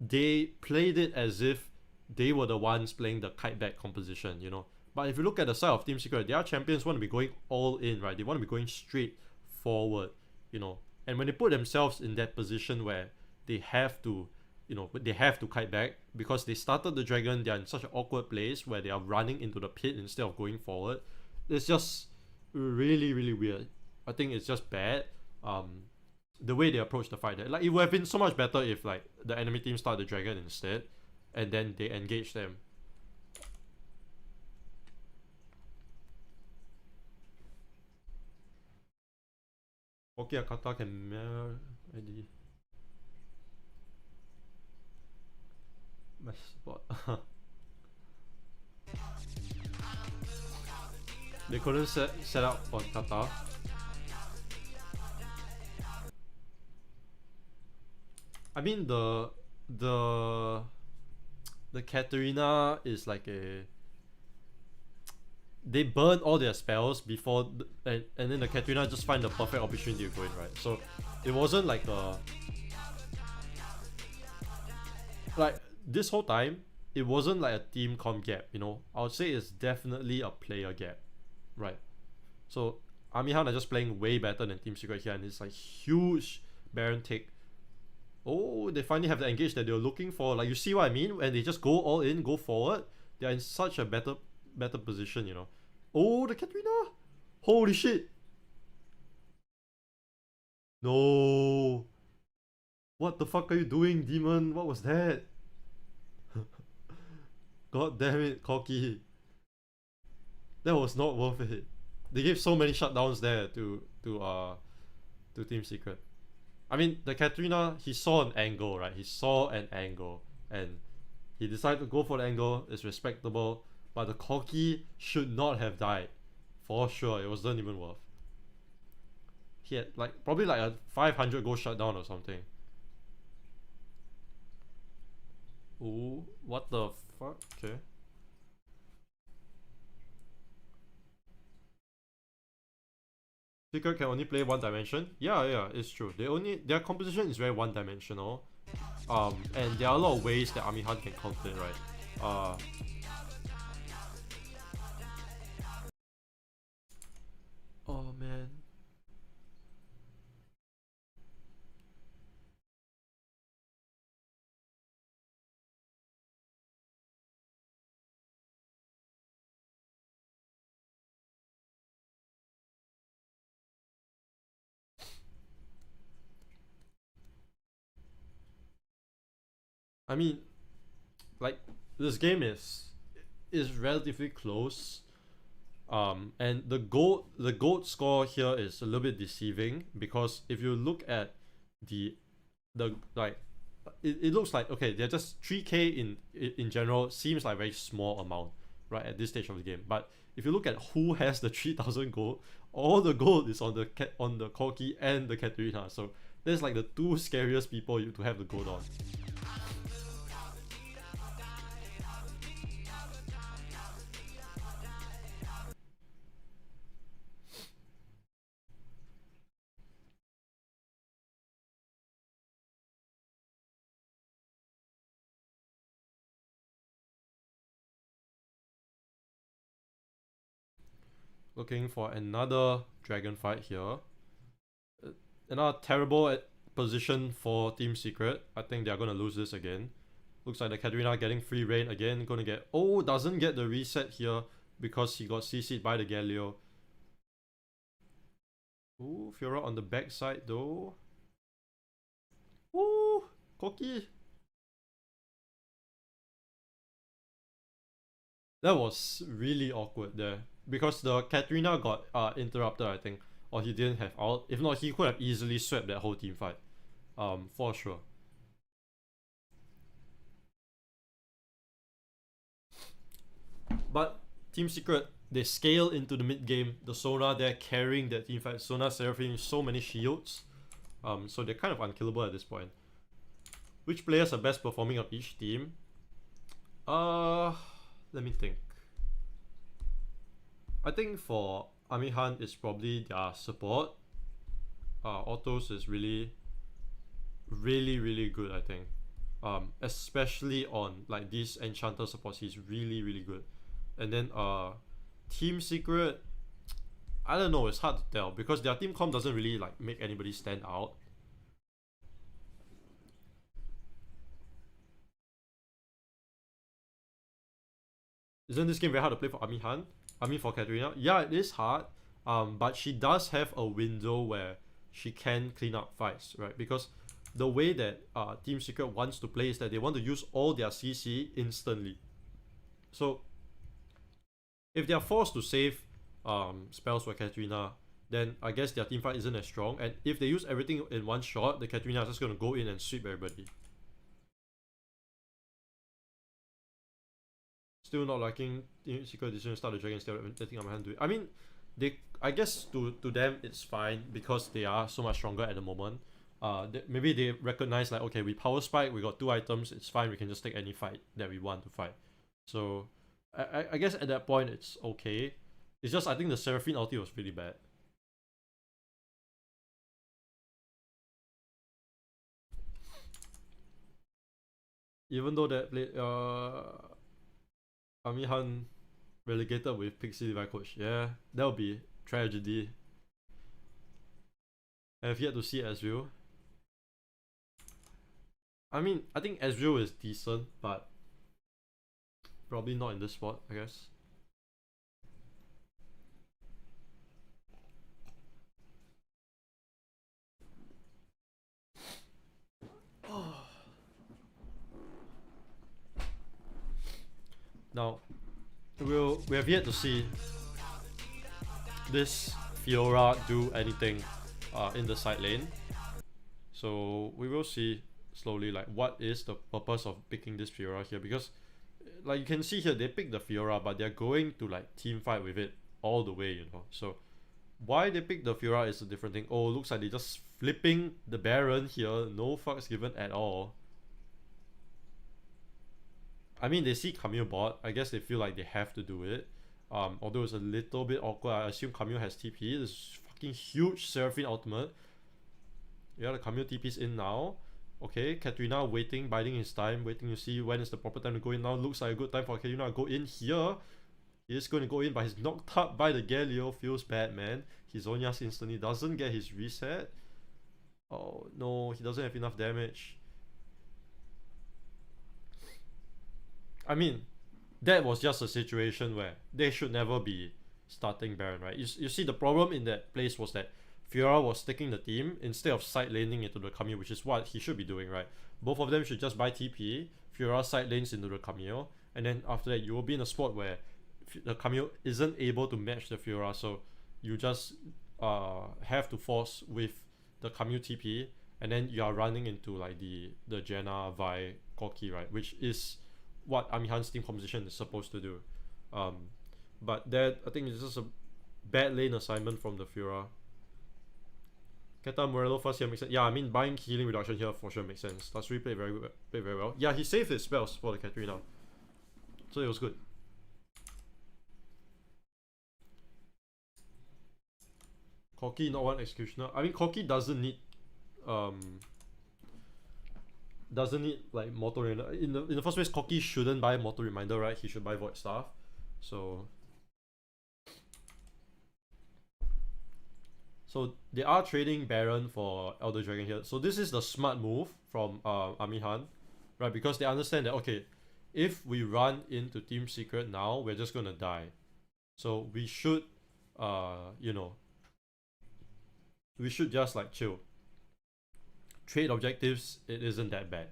they played it as if they were the ones playing the kite back composition, you know. But if you look at the side of Team Secret, their champions want to be going all in, right? They want to be going straight forward, you know. And when they put themselves in that position where they have to, you know, they have to kite back because they started the dragon, they're in such an awkward place where they are running into the pit instead of going forward. It's just really, really weird. I think it's just bad. The way they approach the fight. Like, it would have been so much better if like the enemy team start the dragon instead, and then they engage them. Okay, Akata can ID. My spot. They couldn't set up on Qatar. I mean the Katarina is like a, they burn all their spells before and then the Katarina just find the perfect opportunity to go in, right? So it wasn't like a, like this whole time it wasn't like a team comp gap, you know. I would say it's definitely a player gap, right? So Amihan are just playing way better than Team Secret here, and it's like huge Baron take. Oh, they finally have the engage that they were looking for. Like, you see what I mean? When they just go all in, go forward, they are in such a better position, you know. Oh, the Katarina! Holy shit! No! What the fuck are you doing, Demon? What was that? God damn it, Corky. That was not worth it. They gave so many shutdowns there to Team Secret. I mean, the Katarina, he saw an angle, right? He saw an angle, and he decided to go for the angle. It's respectable, but the Corky should not have died, for sure. It wasn't even worth. He had like probably like a 500 goal shutdown or something. Ooh, what the fuck? Okay. Secret can only play one dimension. Yeah, it's true. Their composition is very one dimensional. And there are a lot of ways that Amihan can counter it, right? Oh man. I mean, like, this game is relatively close. And the gold score here is a little bit deceiving, because if you look at the like, it looks like, okay, they're just 3k in general seems like a very small amount, right, at this stage of the game. But if you look at who has the 3000 gold, all the gold is on the Corky and the Katarina. So there's like the two scariest people to have the gold on. Looking for another dragon fight here. Another terrible position for Team Secret. I think they're gonna lose this again. Looks like the Katarina getting free reign again. Gonna get, oh, doesn't get the reset here because he got CC'd by the Galio. Ooh, Fiora on the backside though. Ooh, Corky. That was really awkward there, because the Katarina got interrupted, I think, or he didn't have ult. If not, he could have easily swept that whole team fight, for sure. But Team Secret, they scale into the mid game. The Sona there carrying that team fight. Sona, Seraphine, so many shields, so they're kind of unkillable at this point. Which players are best performing of each team? Let me think. I think for Amihan, it's probably their support. Autos is really good, I think. Especially on like these Enchanter supports, he's really good. And then Team Secret, I don't know, it's hard to tell because their team comp doesn't really like make anybody stand out. Isn't this game very hard to play for Amihan? I mean for Katarina? Yeah, it is hard. But she does have a window where she can clean up fights, right? Because the way that Team Secret wants to play is that they want to use all their CC instantly. So if they are forced to save spells for Katarina, then I guess their team fight isn't as strong. And if they use everything in one shot, the Katarina is just going to go in and sweep everybody. Still not liking Secret Edition start the dragon instead of letting Amihan do it. I mean, I guess to them it's fine because they are so much stronger at the moment. Maybe they recognize like, okay, we power spike, we got 2 items, it's fine, we can just take any fight that we want to fight. So I guess at that point it's okay. It's just I think the Seraphine ulti was really bad. Even though that played Amihan relegated with Pixie Levi coach. Yeah, that would be tragedy. I have yet to see Ezreal. I mean, I think Ezreal is decent, but probably not in this spot, I guess. Now, we have yet to see this Fiora do anything in the side lane. So we will see slowly like what is the purpose of picking this Fiora here, because like you can see here they pick the Fiora but they're going to like team fight with it all the way, you know. So why they pick the Fiora is a different thing. Oh, looks like they just flipping the Baron here, no fucks given at all. I mean, they see Camille bot. I guess they feel like they have to do it. Although it's a little bit awkward. I assume Camille has TP. This fucking huge Seraphine ultimate. Yeah, the Camille TP's in now. Okay, Katrina waiting, biding his time, waiting to see when is the proper time to go in now. Looks like a good time for Katrina to go in here. He is going to go in, but he's knocked up by the Galio. Feels bad, man. His Zhonya's instantly doesn't get his reset. Oh no, he doesn't have enough damage. I mean, that was just a situation where they should never be starting Baron, right? You see, the problem in that place was that Fiora was taking the team instead of side laning into the Camille, which is what he should be doing, right? Both of them should just buy TP, Fiora side lanes into the Camille, and then after that you will be in a spot where the Camille isn't able to match the Fiora, so you just have to force with the Camille TP, and then you are running into like the Janna, Vi, Corki, right? Which is what Amihan's team composition is supposed to do. But that, I think, is just a bad lane assignment from the Fiora. Keta Morello first here makes sense. Yeah, I mean, buying healing reduction here for sure makes sense. Tasri played very well. Yeah, he saved his spells for the Katarina, so it was good. Corki not one executioner. I mean, Corki doesn't need like mortal reminder. In the first place, Corki shouldn't buy mortal reminder, right? He should buy void staff. So they are trading Baron for Elder Dragon here. So this is the smart move from Amihan, right? Because they understand that, okay, if we run into Team Secret now, we're just gonna die. So we should, you know, we should just like chill. Trade objectives, it isn't that bad.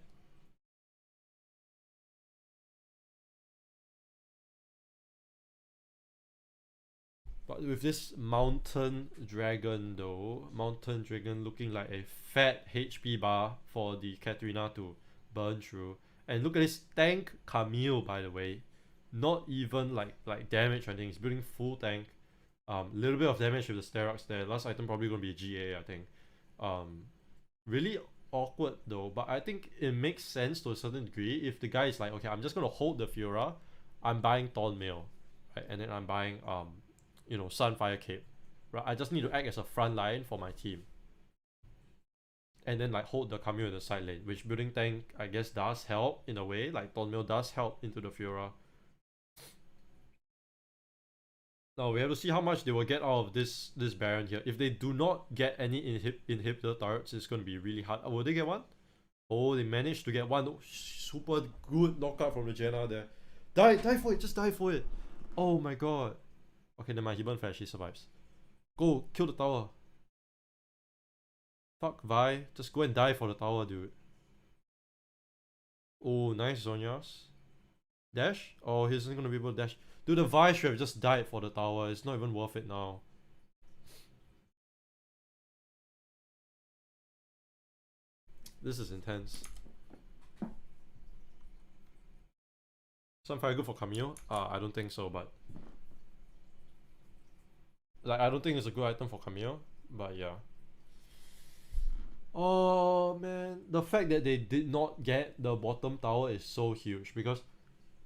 But with this Mountain Dragon though, Mountain Dragon looking like a fat HP bar for the Katarina to burn through. And look at this tank Camille, by the way. Not even like damage, I think. He's building full tank. Little bit of damage with the Sterox there. Last item probably gonna be GA, I think. Really awkward though, but I think it makes sense to a certain degree. If the guy is like, okay, I'm just gonna hold the Fiora, I'm buying Thornmail, right? And then I'm buying you know, Sunfire Cape, right? I just need to act as a front line for my team, and then like hold the Camille in the side lane, which building tank I guess does help in a way. Like Thornmail does help into the Fiora. Now we have to see how much they will get out of this Baron here. If they do not get any inhibitor turrets, it's going to be really hard. Will they get one? Oh, they managed to get one. Super good knockout from the Janna there. Die for it, just die for it. Oh my god. Okay, never mind, he burn flash, he survives. Go, kill the tower. Fuck Vi, just go and die for the tower, dude. Oh, nice Zhonya's. Dash? Oh, he isn't gonna be able to dash. Dude, the Vi should have just died for the tower. It's not even worth it now. This is intense. Sunfire good for Camille? I don't think so, but like I don't think it's a good item for Camille, but yeah. Oh man, the fact that they did not get the bottom tower is so huge because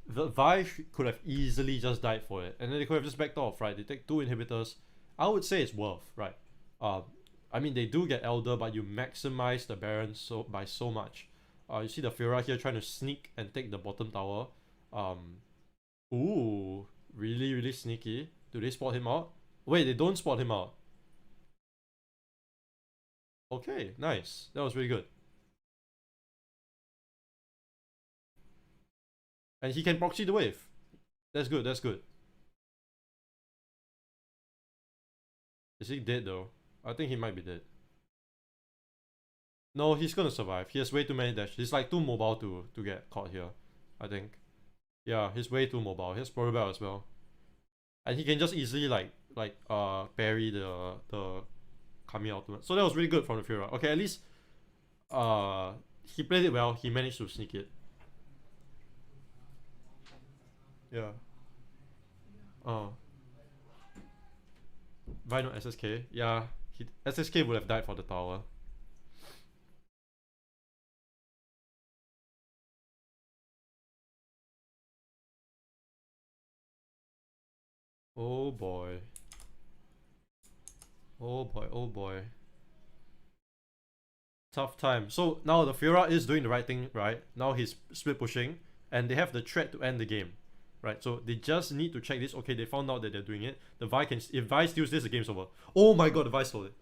the Vi could have easily just died for it, and then they could have just backed off, right? They take 2 inhibitors. I would say it's worth, right? I mean they do get Elder, but you maximize the Baron by so much. You see the Fiora here trying to sneak and take the bottom tower. Ooh, really sneaky. Do they spot him out? Wait, they don't spot him out. Okay, nice. That was really good. And he can proxy the wave. That's good, that's good. Is he dead though? I think he might be dead. No, he's gonna survive. He has way too many dash. He's like too mobile to get caught here, I think. Yeah, he's way too mobile. He has Probell as well. And he can just easily parry the Kami ultimate. So that was really good from the Fiora. Okay, at least he played it well. He managed to sneak it. Yeah. Vino SSK. Yeah, SSK would have died for the tower. Oh boy. Oh boy, oh boy. Tough time. So now the Fiora is doing the right thing, right? Now he's split pushing, and they have the threat to end the game, right? So they just need to check this. Okay, they found out that they're doing it. The Vi can, if Vi steals this, the game's over. Oh my god, the Vi stole it.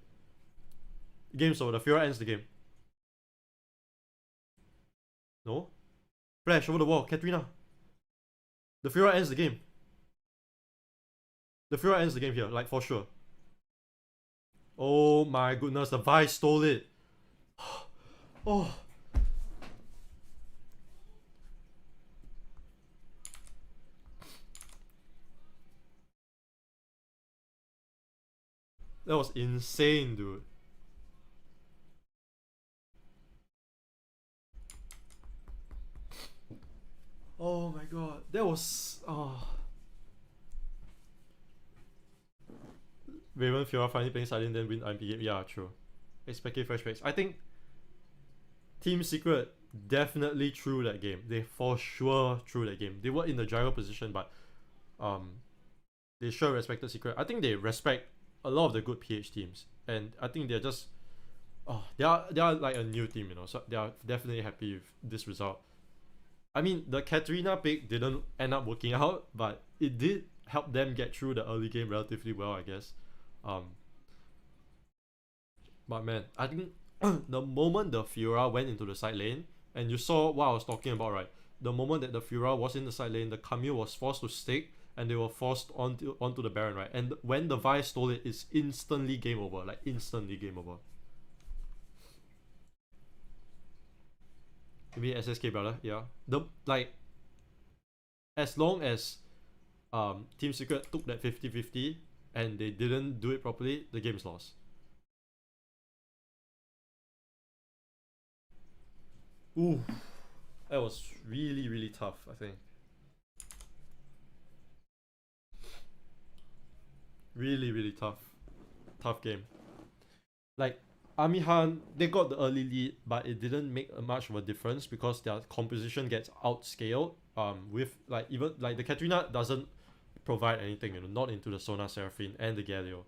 Game's over. The Fiora ends the game. No? Flash over the wall. Katrina. The Fiora ends the game. The Fiora ends the game here, like for sure. Oh my goodness, the Vi stole it. Oh. That was insane, dude. Oh my god, that was Raven Fiora finally playing silent then win IMP game. Yeah, true. Expected fresh picks. I think Team Secret definitely threw that game. They for sure threw that game. They were in the gyro position, but they sure respected Secret. I think they respect a lot of the good PH teams, and I think they're just they are like a new team, you know. So they are definitely happy with this result. I mean, the Katarina pick didn't end up working out, but it did help them get through the early game relatively well, I guess. But man, I think the moment the Fiora went into the side lane, and you saw what I was talking about, right? The moment that the Fiora was in the side lane, the Camille was forced to stick, and they were forced onto the Baron, right? And when the Vi stole it, it's instantly game over, like instantly game over. Maybe SSK brother, yeah. As long as Team Secret took that 50-50 and they didn't do it properly, the game is lost. Ooh, that was really tough, I think. Really tough game. Like Amihan, they got the early lead, but it didn't make much of a difference because their composition gets outscaled. With even the Katrina doesn't provide anything, you know, not into the Sona Seraphine and the Galio.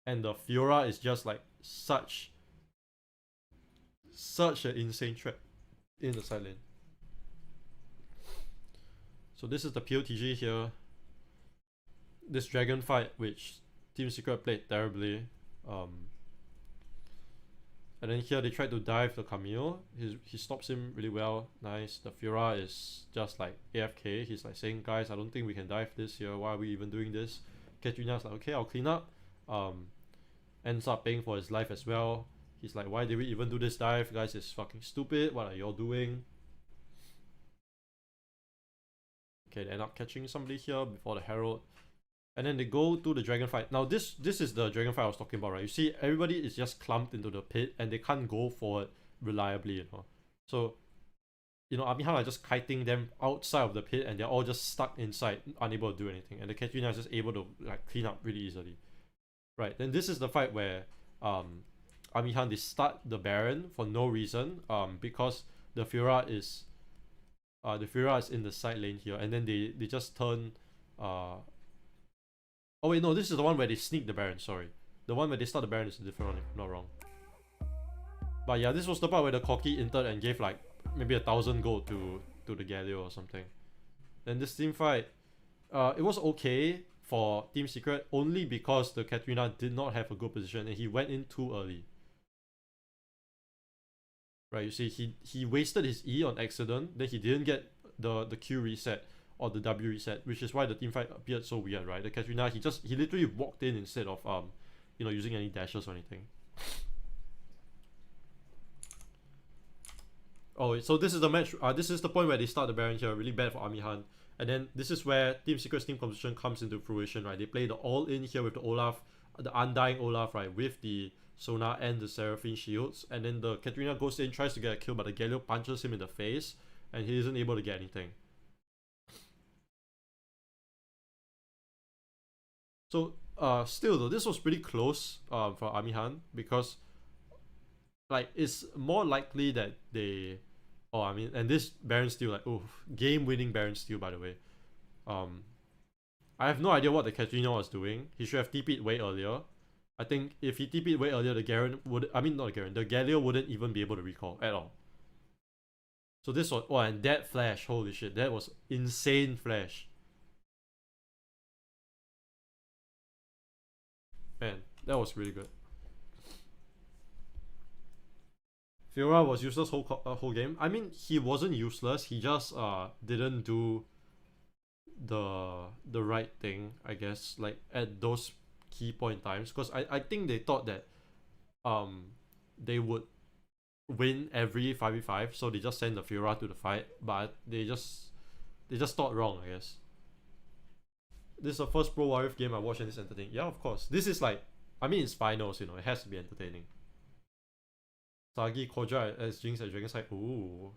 And the Fiora is just like such an insane threat in the side lane. So this is the POTG here. This dragon fight, which Team Secret played terribly. And then here they tried to dive the Camille. He stops him really well. Nice. The Fiora is just like AFK. He's like saying, guys, I don't think we can dive this here. Why are we even doing this? Katrina's like, okay, I'll clean up. Ends up paying for his life as well. He's like, why did we even do this dive? Guys, it's fucking stupid. What are y'all doing? Okay, they end up catching somebody here before the Herald. And then they go to the dragon fight. Now this is the dragon fight I was talking about, right? You see, everybody is just clumped into the pit and they can't go forward reliably, you know. So you know, Amihan are just kiting them outside of the pit, and they're all just stuck inside, unable to do anything. And the Katrina is just able to like clean up really easily. Right. Then this is the fight where Amihan, they start the Baron for no reason. Because the Fiora is in the side lane here, and then they just turn oh wait, no, this is the one where they sneak the Baron, sorry. The one where they start the Baron is a different one, if I'm not wrong. But yeah, this was the part where the Corki entered and gave like maybe 1,000 gold to the Galio or something. Then this team fight, it was okay for Team Secret only because the Katrina did not have a good position and he went in too early. Right, you see, he wasted his E on accident, then he didn't get the Q reset or the W reset, which is why the team fight appeared so weird, right? The Katrina, he literally walked in instead of you know, using any dashes or anything. Oh, so this is the match. This is the point where they start the Baron here. Really bad for Amihan. And then this is where Team Secret's team composition comes into fruition, right? They play the all-in here with the Olaf, the Undying Olaf, right? With the Sona and the Seraphine shields. And then the Katrina goes in, tries to get a kill, but the Galio punches him in the face, and he isn't able to get anything. So, still though, this was pretty close for Amihan, because like it's more likely that they and this Baron steal, like, game winning Baron steal, by the way. I have no idea what the Katrina was doing. He should have TP'd way earlier. I think if he TP'd way earlier, the Garen would, not the Garen, the Galio wouldn't even be able to recall at all. So this was, and that flash, holy shit, that was insane flash. Man, that was really good. Fiora was useless whole game. I mean, he wasn't useless. He just didn't do the right thing, I guess, like at those key point times. Because I think they thought that they would win every 5v5, so they just sent the Fiora to the fight. But they just thought wrong, I guess. This is the first Pro Warrior game I watched and it's entertaining. Yeah, of course. This is like, I mean, it's finals, you know, it has to be entertaining. Sagi Koja as Jinx at Dragon Side. Ooh.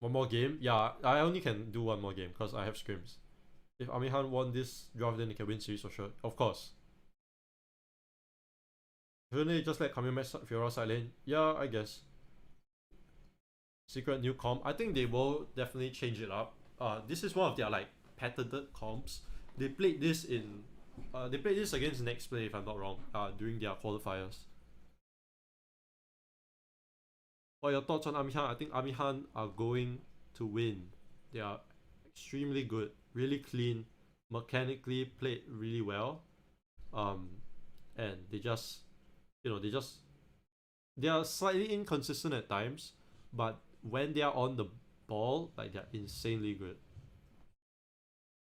One more game? Yeah, I only can do one more game because I have scrims. If Amihan won this draft, then they can win series for sure. Of course. Shouldn't they just let Kami match Fiora side lane? Yeah, I guess. Secret new comp. I think they will definitely change it up. This is one of their like patented comps. They played this in they played this against Next Play, if I'm not wrong, during their qualifiers. What are your thoughts on Amihan? I think Amihan are going to win. They are extremely good, really clean, mechanically played really well. And they just, you know, they are slightly inconsistent at times, but when they are on the ball, like, they're insanely good.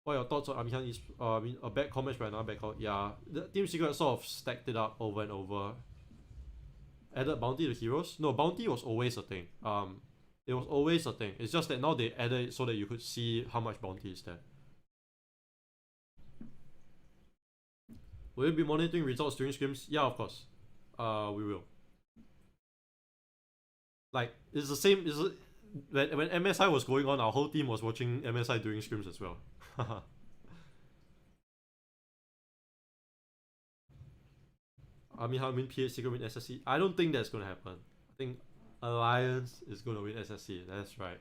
What are your thoughts on Amihan? I mean, a bad comment by another bad call. Yeah, the Team Secret sort of stacked it up over and over. Added bounty to heroes? No, bounty was always a thing. It was always a thing. It's just that now they added it so that you could see how much bounty is there. Will you be monitoring results during scrims? Yeah, of course. We will. Like, it's the same. When MSI was going on, our whole team was watching MSI during scrims as well. Amihan win PH, Secret win SSC. I don't think that's gonna happen. I think Alliance is gonna win SSC. That's right.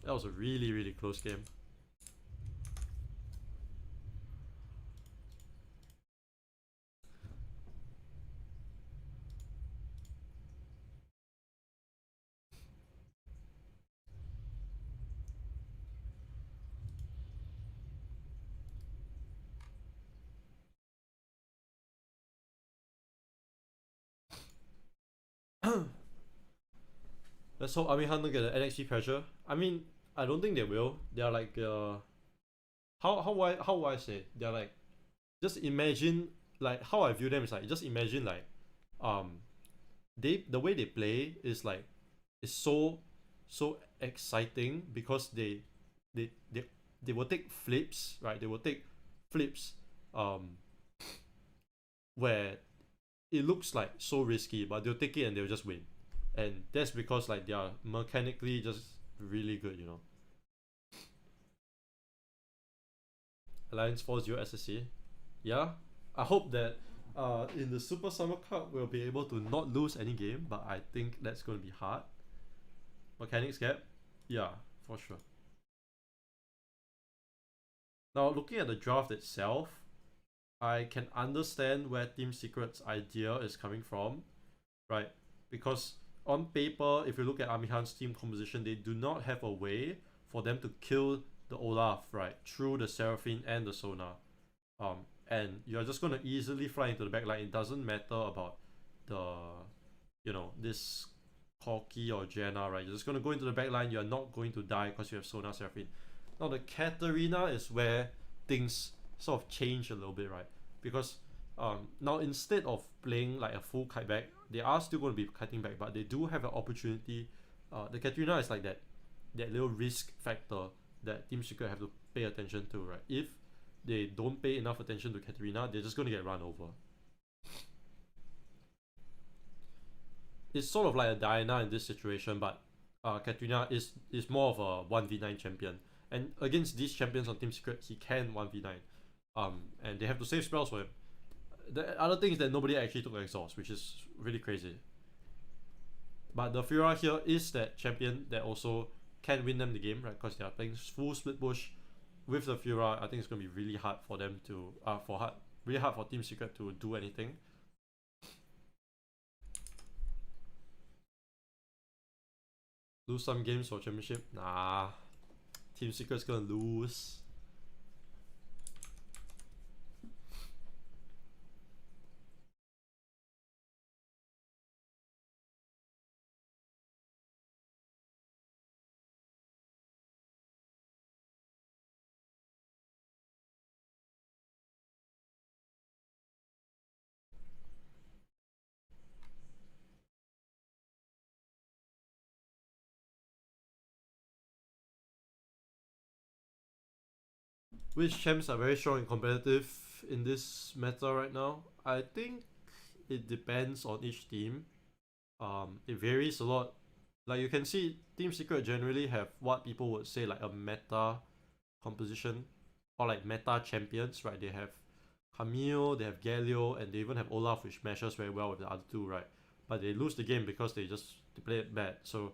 That was a really, really close game. Let's hope Amihan don't get the NXT pressure. I mean, I don't think they will. They're like how would I say it? They're like, just imagine, like, how I view them is like, just imagine like the way they play is like, is so exciting because they will take flips, right? They will take flips where it looks like so risky, but they'll take it and they'll just win. And that's because like they are mechanically just really good, you know. Alliance 4-0 SSC. Yeah. I hope that in the Super Summer Cup we'll be able to not lose any game, but I think that's going to be hard. Mechanics gap? Yeah, for sure. Now, looking at the draft itself, I can understand where Team Secret's idea is coming from, right? Because on paper, if you look at Amihan's team composition, they do not have a way for them to kill the Olaf, right, through the Seraphine and the Sona. And you're just going to easily fly into the backline. It doesn't matter about the, you know, this Corki or Jenna, right? You're just going to go into the backline. You're not going to die because you have Sona, Seraphine. Now, the Katarina is where things sort of change a little bit, right? Because now instead of playing like a full kite back, they are still going to be kiting back, but they do have an opportunity. The Katarina is like that little risk factor that Team Secret have to pay attention to, right? If they don't pay enough attention to Katarina, they're just going to get run over. It's sort of like a Diana in this situation, but Katarina is more of a 1v9 champion. And against these champions on Team Secret, he can 1v9. And they have to save spells for him. The other thing is that nobody actually took exhaust, which is really crazy. But the Fura here is that champion that also can win them the game, right? Because they are playing full split push with the Fura. I think it's gonna be really hard for them to really hard for Team Secret to do anything. Lose some games for championship? Nah. Team Secret's gonna lose. Which champs are very strong and competitive in this meta right now? I think it depends on each team. It varies a lot. Like you can see, Team Secret generally have what people would say like a meta composition or like meta champions, right? They have Camille, they have Galio, and they even have Olaf, which meshes very well with the other two, right? But they lose the game because they play it bad. So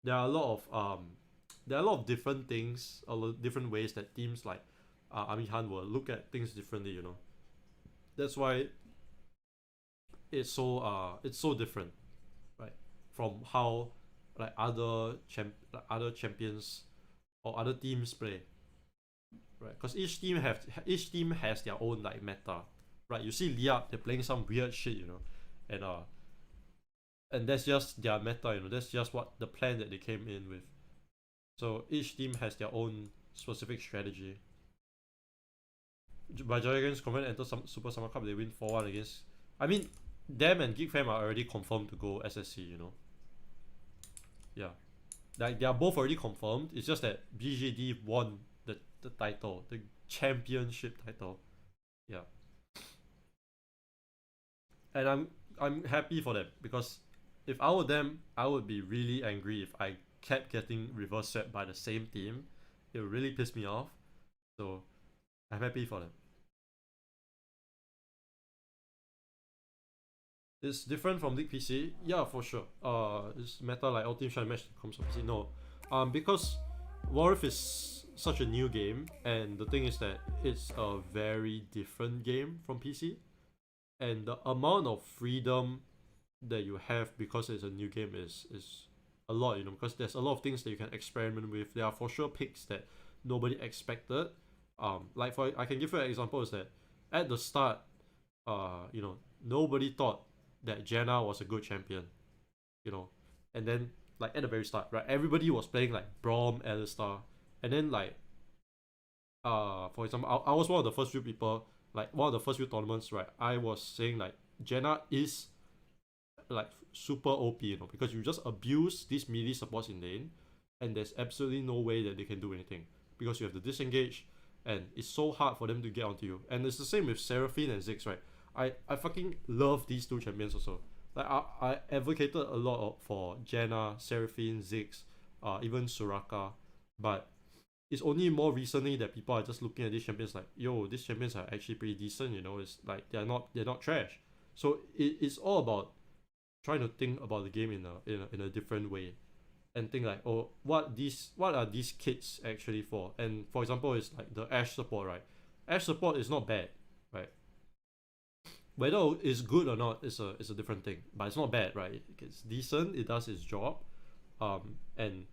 there are a lot of different things, a lot of different ways that teams like Amihan will look at things differently, you know. That's why it's so different, right? From how like other champions or other teams play, right? Because each team has their own like meta, right? You see Liab, they're playing some weird shit, you know, and that's just their meta, you know. That's just what the plan that they came in with. So each team has their own specific strategy. By Dragons confirmed enter some Super Summer Cup, they win 4-1 against. I mean, them and Geek Fam are already confirmed to go SSC, you know. Yeah. Like they are both already confirmed. It's just that BJD won the title, the championship title. Yeah. And I'm happy for them because if I were them, I would be really angry if I kept getting reverse swept by the same team. It would really piss me off. So I'm happy for them. It's different from League PC. Yeah, for sure. It's meta like all teams trying to match comes from PC. No, because Warrior is such a new game, and the thing is that it's a very different game from PC, and the amount of freedom that you have because it's a new game is a lot, you know, because there's a lot of things that you can experiment with. There are for sure picks that nobody expected. Like I can give you an example is that at the start, you know, nobody thought that Jenna was a good champion, you know, and then like at the very start, right, everybody was playing like Braum, Alistar, and then like for example, I was one of the first few people, like one of the first few tournaments, right, I was saying like Jenna is like super OP, you know, because you just abuse these melee supports in lane, and there's absolutely no way that they can do anything because you have to disengage, and it's so hard for them to get onto you. And it's the same with Seraphine and Ziggs, right? I fucking love these two champions also. Like I advocated a lot for Janna, Seraphine, Ziggs, even Soraka, but it's only more recently that people are just looking at these champions like, yo, these champions are actually pretty decent, you know. It's like they're not trash. So it's all about trying to think about the game in a different way, and think like, oh, what are these kits actually for? And for example, it's like the Ashe support, right? Ashe support is not bad, right? Whether it's good or not is a different thing, but it's not bad, right? It's decent, it does its job, and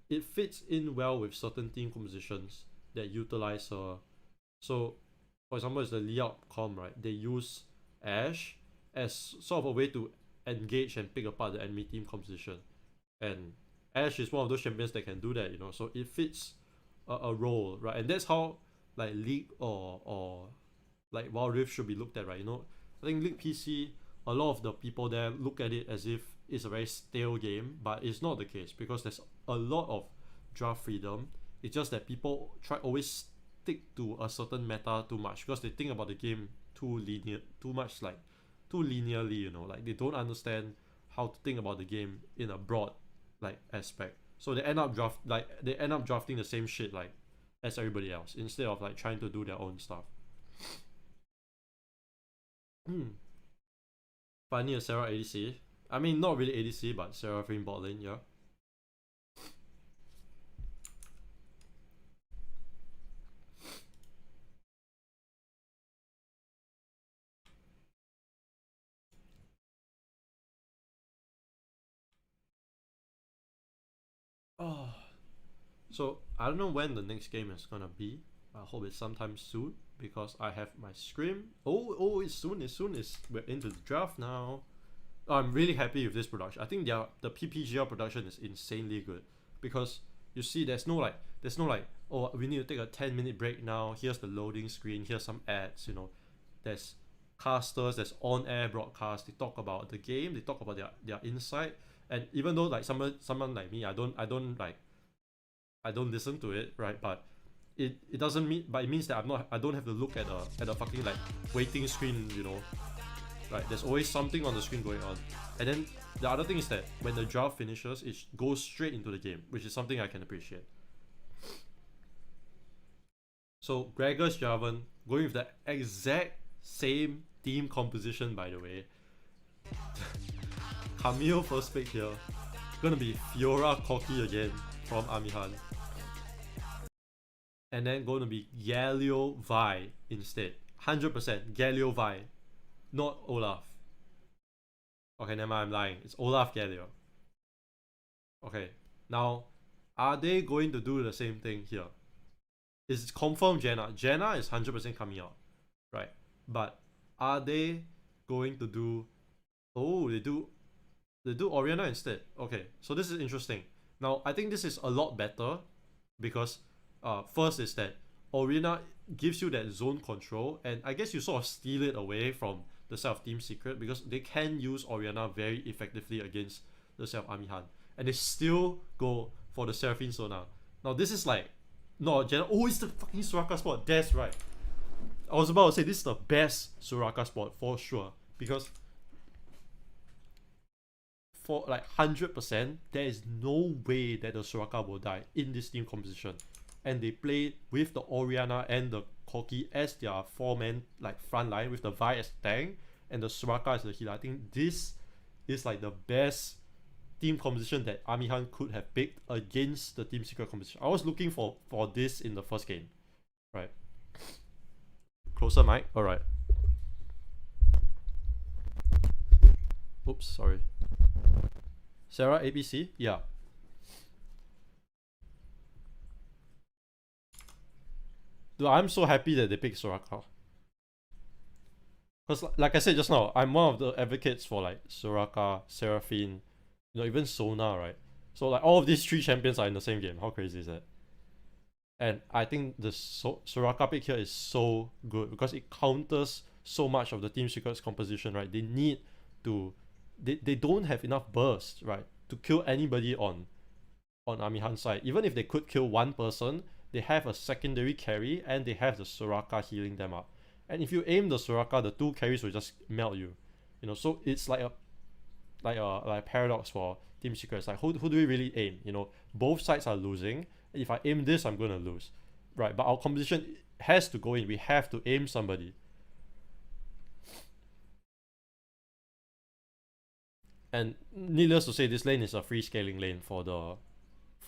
it fits in well with certain team compositions that utilize her. So, for example, it's the Liao comp, right? They use Ashe as sort of a way to engage and pick apart the enemy team composition, and Ashe is one of those champions that can do that, you know. So it fits a role, right? And that's how like League or like Wild Rift should be looked at, right? You know, I think League PC, a lot of the people there look at it as if it's a very stale game, but it's not the case because there's a lot of draft freedom. It's just that people always stick to a certain meta too much because they think about the game too linearly, you know. Like they don't understand how to think about the game in a broad like aspect. So they end up drafting the same shit like as everybody else instead of like trying to do their own stuff. Finally a Sarah ADC. I mean, not really ADC, but Seraphine bot lane, yeah. Oh, so I don't know when the next game is gonna be. I hope it's sometime soon because I have my scrim. Oh, it's soon. We're into the draft now. Oh, I'm really happy with this production. I think the PPGL production is insanely good because you see there's no like oh, we need to take a 10-minute break now. Here's the loading screen. Here's some ads. You know, there's casters. There's on-air broadcast. They talk about the game. They talk about their insight. And even though like someone like me, I don't listen to it, right? But it doesn't mean, but it means that I don't have to look at a fucking like waiting screen, you know. Right, there's always something on the screen going on. And then the other thing is that when the draft finishes, it goes straight into the game, which is something I can appreciate. So Gregor's Jarvan going with the exact same team composition, by the way. Camille first pick here. Gonna be Fiora Corki again from Amihan. And then going to be Galio Vi instead. 100% Galio Vi. Not Olaf. Okay, never mind, I'm lying. It's Olaf Galio. Okay, now, are they going to do the same thing here? It's confirmed Janna. Janna is 100% coming out, right? But are they going to do... Oh, they do Orianna instead. Okay, so this is interesting. Now, I think this is a lot better because first is that Orianna gives you that zone control, and I guess you sort of steal it away from the side of Team Secret because they can use Orianna very effectively against the side of Amihan, and they still go for the Seraphine Sona. Now this is like, no, oh, it's the fucking Soraka spot. That's right. I was about to say this is the best Soraka spot for sure because for like 100%, there is no way that the Soraka will die in this team composition. And they play with the Orianna and the Corki as their 4-man like front line with the Vi as tank and the Soraka as the healer. I think this is like the best team composition that Amihan could have picked against the Team Secret composition. I was looking for this in the first game. Right. Closer mic? Alright. Oops, sorry. Sarah ABC? Yeah. Dude, I'm so happy that they picked Soraka. Because like I said just now, I'm one of the advocates for like Soraka, Seraphine, you know, even Sona, right? So like all of these 3 champions are in the same game. How crazy is that? And I think the Soraka pick here is so good because it counters so much of the Team Secret's composition, right? They need to... They don't have enough burst, right? To kill anybody on Amihan's side. Even if they could kill one person, they have a secondary carry and they have the Soraka healing them up. And if you aim the Soraka, the 2 carries will just melt you. You know, so it's like a paradox for Team Secret. It's like who do we really aim? You know, both sides are losing. If I aim this, I'm gonna lose. Right, but our composition has to go in. We have to aim somebody. And needless to say, this lane is a free scaling lane for the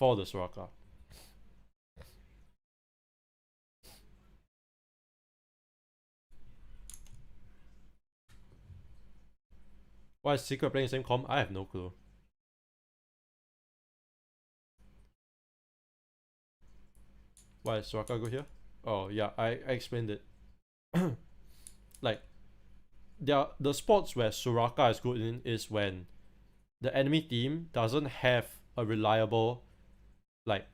Soraka. Why is Secret playing the same comp? I have no clue. Why is Soraka go here? Oh yeah, I explained it. Like, the spots where Soraka is good in is when the enemy team doesn't have a reliable, like,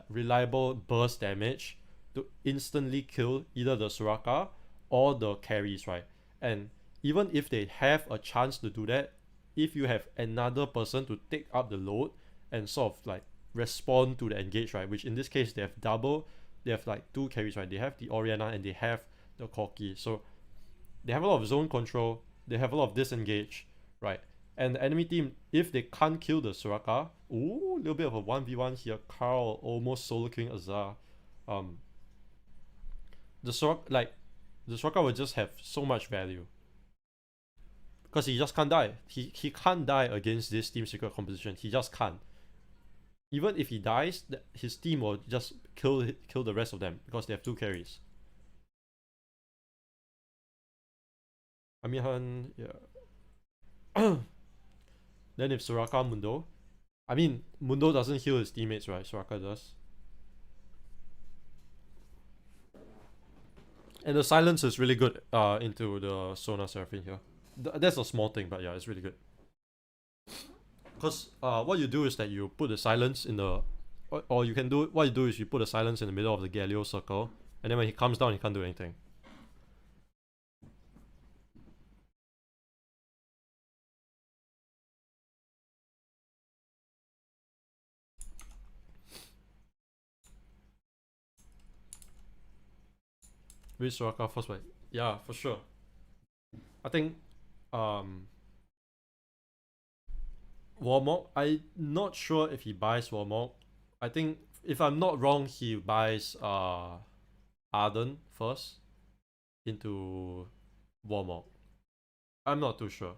reliable burst damage to instantly kill either the Soraka or the carries, right? And even if they have a chance to do that, if you have another person to take up the load and sort of like respond to the engage, right? Which in this case they have like 2 carries, right? They have the Orianna and they have the Corki. So they have a lot of zone control, they have a lot of disengage, right? And the enemy team, if they can't kill the Soraka, ooh, a little bit of a 1v1 here. Carl almost solo killing Azar. The Soraka will just have so much value. Because he just can't die. He can't die against this Team Secret composition. He just can't. Even if he dies, his team will just kill the rest of them because they have 2 carries. Amihan, yeah. Then if Soraka Mundo, I mean Mundo doesn't heal his teammates, right? Soraka does. And the silence is really good into the Sona Seraphine here. That's a small thing, but yeah, it's really good. Because what you do is that you put the silence in the, or you can do, what you do is you put the silence in the middle of the Galio circle, and then when he comes down, he can't do anything. With Soraka first fight. Yeah, for sure. I think Warmog, I'm not sure if he buys Warmog. I think if I'm not wrong, he buys Arden first into Warmog. I'm not too sure.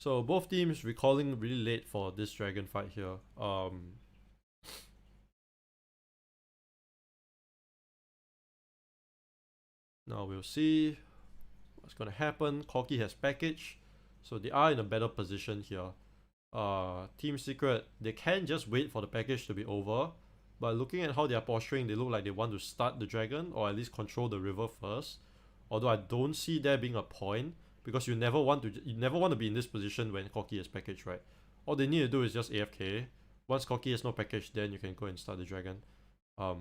So both teams recalling really late for this dragon fight here. Now we'll see what's gonna happen. Corki has package, so they are in a better position here. Team Secret, they can just wait for the package to be over, but looking at how they are posturing, they look like they want to start the dragon or at least control the river first. Although I don't see there being a point, because you never want to be in this position when Corki has package, right? All they need to do is just AFK. Once Corki has no package, then you can go and start the dragon.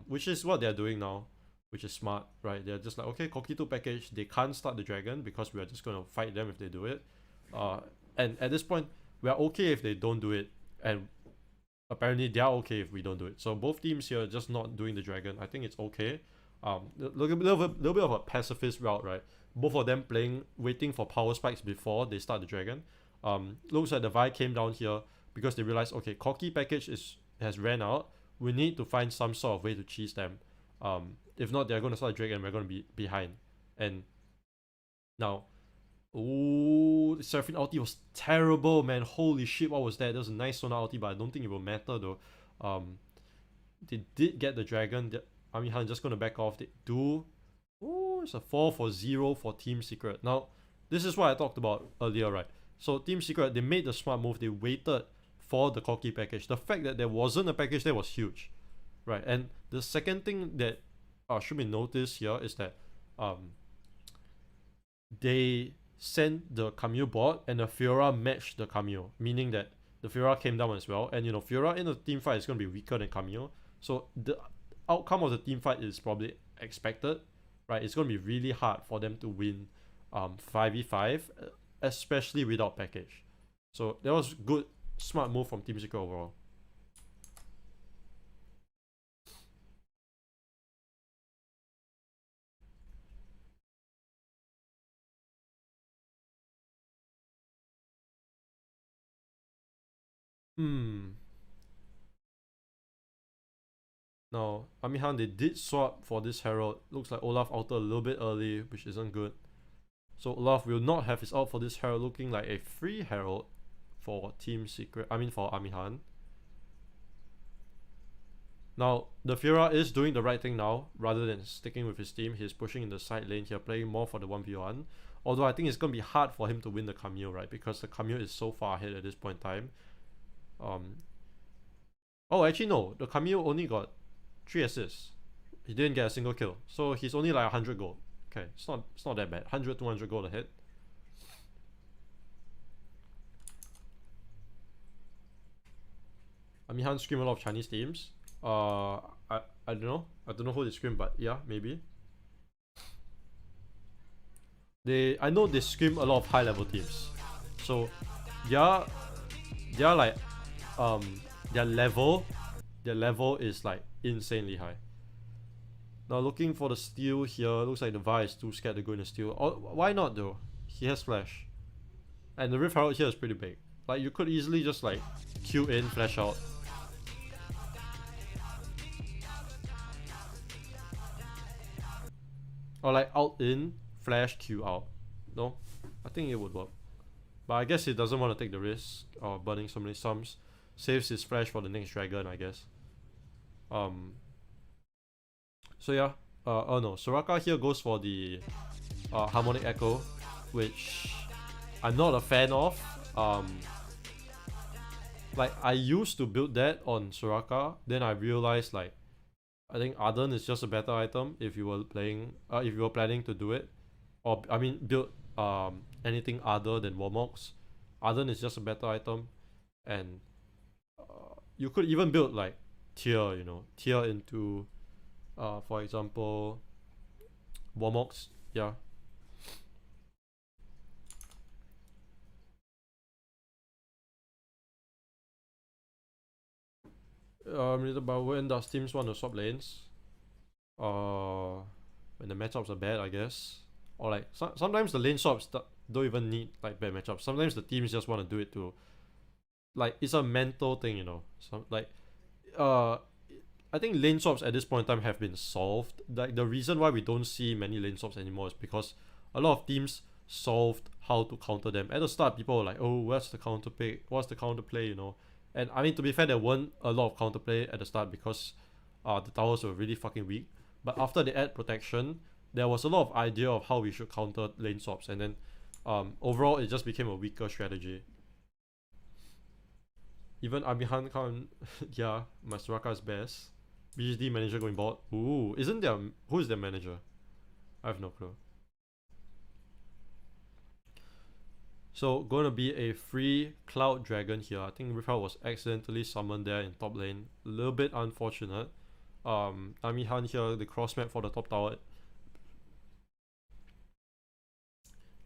Which is what they're doing now, which is smart, right? They're just like, okay, Corki 2 package, they can't start the dragon because we are just gonna fight them if they do it. And at this point, we are okay if they don't do it, and apparently they are okay if we don't do it. So both teams here are just not doing the dragon. I think it's okay. Little bit of a pacifist route, right? Both of them waiting for power spikes before they start the dragon. Looks like the Vi came down here because they realized, okay, Corki package has ran out. We need to find some sort of way to cheese them. If not, they're gonna start the dragon and we're gonna be behind. And now, ooh, the Seraphine ulti was terrible, man. Holy shit, what was that? That was a nice Sona ulti, but I don't think it will matter though. They did get the dragon. Amihan just gonna back off. They do. Ooh, it's a 4-0 for Team Secret. Now, this is what I talked about earlier, right? So Team Secret, they made the smart move. They waited for the Corki package. The fact that there wasn't a package there was huge, right? And the second thing that should be noticed here is that they sent the Camille bot and the Fiora matched the Camille, meaning that the Fiora came down as well. And Fiora in the team fight is going to be weaker than Camille. So the outcome of the team fight is probably expected, right? It's going to be really hard for them to win 5v5, especially without package. So that was good smart move from Team Secret overall. Now, Amihan, they did swap for this Herald. Looks like Olaf outed a little bit early, which isn't good. So Olaf will not have his ult for this Herald, looking like a free Herald for Team Secret. For Amihan. Now, the Fiora is doing the right thing now, rather than sticking with his team. He's pushing in the side lane here, playing more for the 1v1. Although I think it's going to be hard for him to win the Camille, right? Because the Camille is so far ahead at this point in time. Oh, actually no. The Camille only got 3 assists. He didn't get a single kill. So he's only like 100 gold. Okay, it's not that bad. 100, 200 gold ahead. Amihan scream a lot of Chinese teams. I don't know. I don't know who they scream, but yeah, maybe. I know they scream a lot of high level teams. So they're like their level is like insanely high. Now looking for the steal here. Looks like the Vi is too scared to go in the steal. Oh, why not though? He has flash. And the Rift Herald here is pretty big. Like you could easily just like Q in, flash out. Or like out in, flash, Q out. No? I think it would work. But I guess he doesn't want to take the risk of burning so many sums. Saves his flash for the next dragon, I guess. So yeah. Oh no, Soraka here goes for the Harmonic Echo, which I'm not a fan of. Like I used to build that on Soraka, then I realized like I think Arden is just a better item if you were playing if you were planning to do it. Or I mean build anything other than Warmox. Arden is just a better item, and you could even build like tier into for example Warmox. Yeah. But when does teams want to swap lanes? When the matchups are bad, I guess. Or like sometimes the lane swaps don't even need like bad matchups. Sometimes the teams just want to do it to, like, it's a mental thing, you know. So like, I think lane swaps at this point in time have been solved. Like the reason why we don't see many lane swaps anymore is because a lot of teams solved how to counter them. At the start, people were like, "Oh, what's the counter pick? What's the counter play?" You know. And I mean, to be fair, there weren't a lot of counterplay at the start because the towers were really fucking weak. But after they add protection, there was a lot of idea of how we should counter lane swaps, and then overall it just became a weaker strategy. Even Amihan can't. Yeah, my Soraka is best. BGD manager going bot. Ooh, who is their manager? I have no clue. So gonna be a free Cloud Dragon here. I think Rifthouse was accidentally summoned there in top lane. A little bit unfortunate. Amihan here, the cross map for the top tower.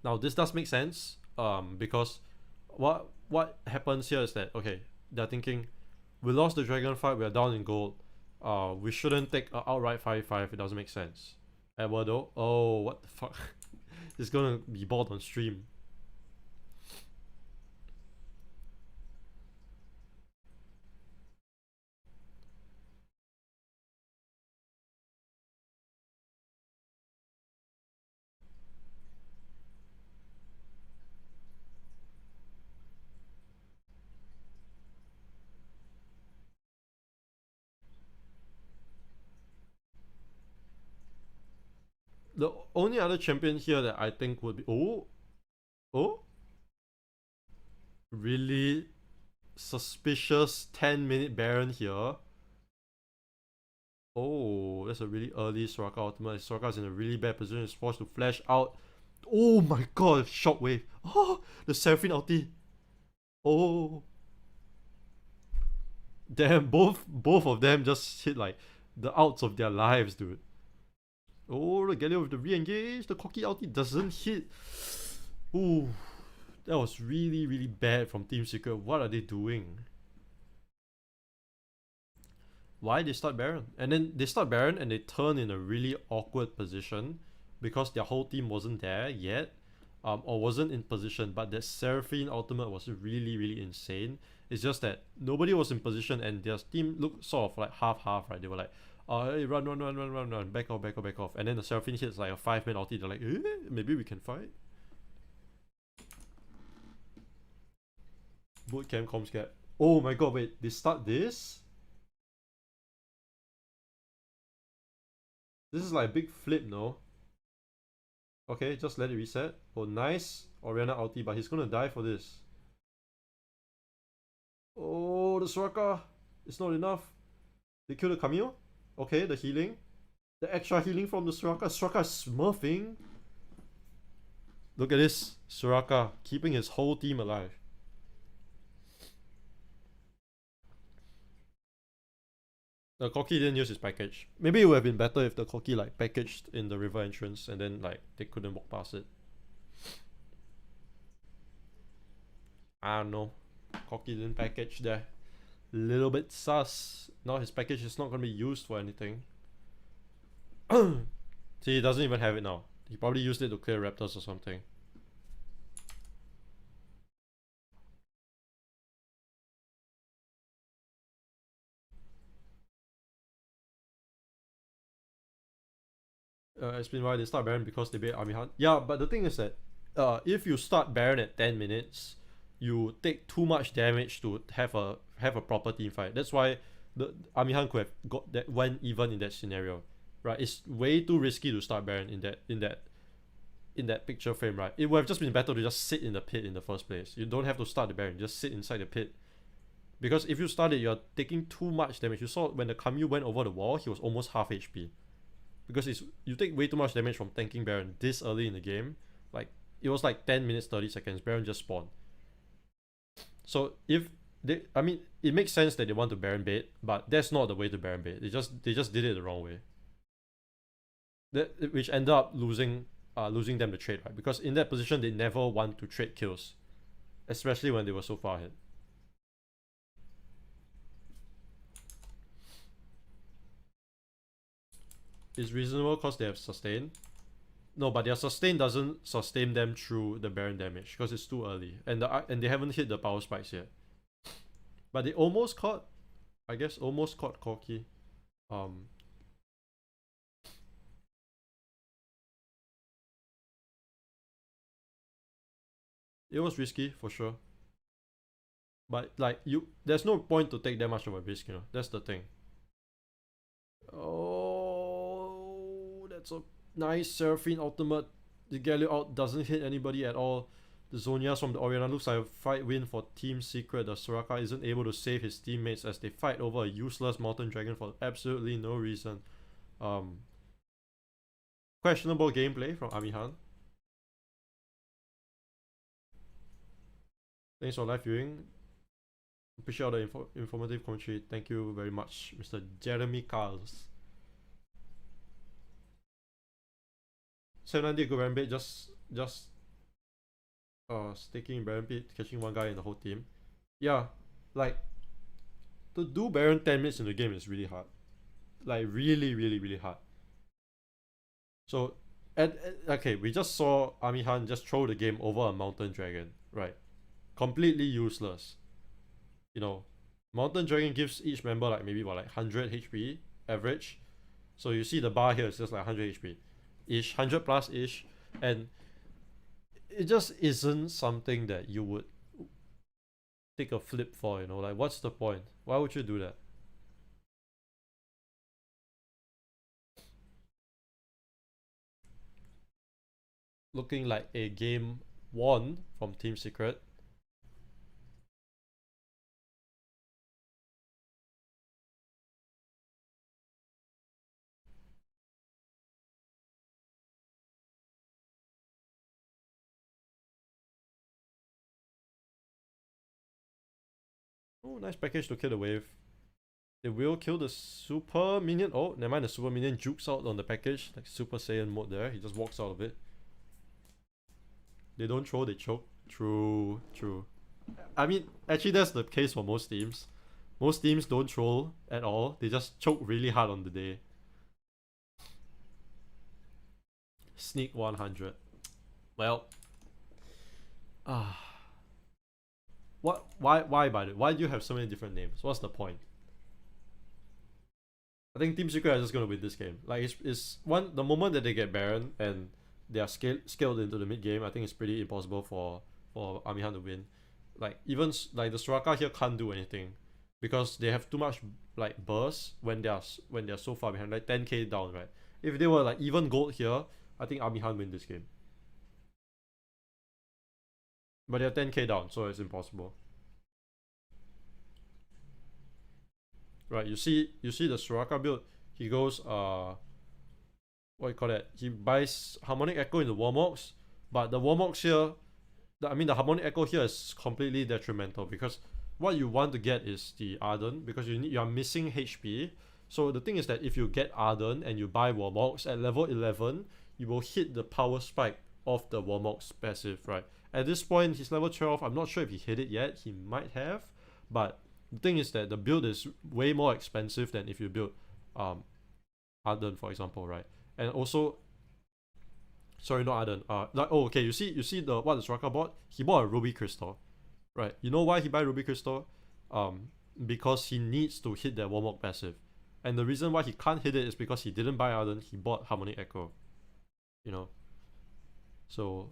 Now this does make sense. Because what happens here is that, okay, they're thinking, we lost the dragon fight, we are down in gold. We shouldn't take an outright 5-5. It doesn't make sense. Eduardo, oh, what the fuck? He's gonna be bought on stream. The only other champion here that I think would be oh really suspicious 10-minute Baron here. Oh, that's a really early Soraka ultimate. Soraka's in a really bad position. He's forced to flash out. Oh my god, shockwave. Oh, the Seraphine ulti. Oh. Damn, both of them just hit like the outs of their lives, dude. Oh, the Galio with the re-engage. The cocky ulti doesn't hit. Ooh. That was really, really bad from Team Secret. What are they doing? Why they start Baron? And then they start Baron and they turn in a really awkward position because their whole team wasn't there yet, or wasn't in position. But that Seraphine ultimate was really, really insane. It's just that nobody was in position and their team looked sort of like half-half, right? They were like, oh, hey, run, back off. And then the Seraphine hits like a 5-man ulti. They're like, maybe we can fight. Bootcamp comms gap. Oh my god, wait, they start this? This is like a big flip, no? Okay, just let it reset. Oh, nice. Orianna ulti, but he's gonna die for this. Oh, the Soraka. It's not enough. They kill the Camille. Okay, the healing. The extra healing from the Soraka. Soraka is smurfing. Look at this. Soraka keeping his whole team alive. The Corki didn't use his package. Maybe it would have been better if the Corki like packaged in the river entrance and then like they couldn't walk past it. I don't know. Corki didn't package there. Little bit sus. Now his package is not gonna be used for anything. See, he doesn't even have it now. He probably used it to clear raptors or something. Explain why they start Baron because they bait Amihan. Yeah, but the thing is that if you start Baron at 10 minutes, you take too much damage to have a proper team fight. That's why the Amihan could have got that went even in that scenario, right? It's way too risky to start Baron in that picture frame, right? It would have just been better to just sit in the pit in the first place. You don't have to start the Baron, just sit inside the pit. Because if you start it, you're taking too much damage. You saw when the Camille went over the wall, he was almost half HP. Because you take way too much damage from tanking Baron this early in the game. Like, it was like 10 minutes, 30 seconds. Baron just spawned. So if they, I mean, it makes sense that they want to Baron bait, but that's not the way to Baron bait. They just did it the wrong way. Which ended up losing them the trade, right? Because in that position, they never want to trade kills, especially when they were so far ahead. It's reasonable because they have sustain. No, but their sustain doesn't sustain them through the Baron damage because it's too early, and they haven't hit the power spikes yet. But they almost caught, I guess, Corki. It was risky for sure. But like there's no point to take that much of a risk, you know. That's the thing. Oh, that's a nice Seraphine ultimate. The Galio out doesn't hit anybody at all. The Zonias from the Orianna looks like a fight win for Team Secret. The Soraka isn't able to save his teammates as they fight over a useless Mountain Dragon for absolutely no reason. Questionable gameplay from Amihan. Thanks for live viewing. Appreciate all the informative commentary. Thank you very much, Mr. Jeremy Carls. 790 good Baron bait, just staking Baron bait, catching one guy in the whole team. Yeah, like to do Baron 10 minutes in the game is really hard. Like really hard. So okay, we just saw Amihan just throw the game over a Mountain Dragon, right? Completely useless. You know, Mountain Dragon gives each member like maybe what, like 100 HP average. So you see the bar here is just like 100 HP ish, 100 plus ish, and it just isn't something that you would take a flip for, you know. Like, what's the point? Why would you do that? Looking like a game won from Team Secret. Oh, nice package to kill the wave. They will kill the super minion. Oh, never mind, the super minion jukes out on the package, like Super Saiyan mode there. He just walks out of it. They don't throw, they choke. True, true. I mean, actually, that's the case for most teams. Most teams don't troll at all. They just choke really hard on the day. Sneak 100. Well, ah, what? Why by the? Why do you have so many different names? What's the point? I think Team Secret are just gonna win this game. Like it's one the moment that they get Baron and they are scaled into the mid game. I think it's pretty impossible for Amihan to win. Like even like the Soraka here can't do anything because they have too much like burst when they're so far behind, like 10k down, right? If they were like even gold here, I think Amihan win this game. But they're 10k down, so it's impossible. Right, you see the Soraka build, he goes what you call that? He buys Harmonic Echo in the Warmogs, but the Warmogs here, the Harmonic Echo here is completely detrimental because what you want to get is the Ardent because you are missing HP. So the thing is that if you get Ardent and you buy Warmogs at level 11, you will hit the power spike of the Warmogs passive, right? At this point, he's level 12. I'm not sure if he hit it yet. He might have, but the thing is that the build is way more expensive than if you build Ardent, for example, right? And also, sorry, not Ardent. Okay, you see the what the Soraka bought? He bought a Ruby Crystal, right? You know why he buy Ruby Crystal? Because he needs to hit that Warmog passive, and the reason why he can't hit it is because he didn't buy Ardent. He bought Harmonic Echo, you know. So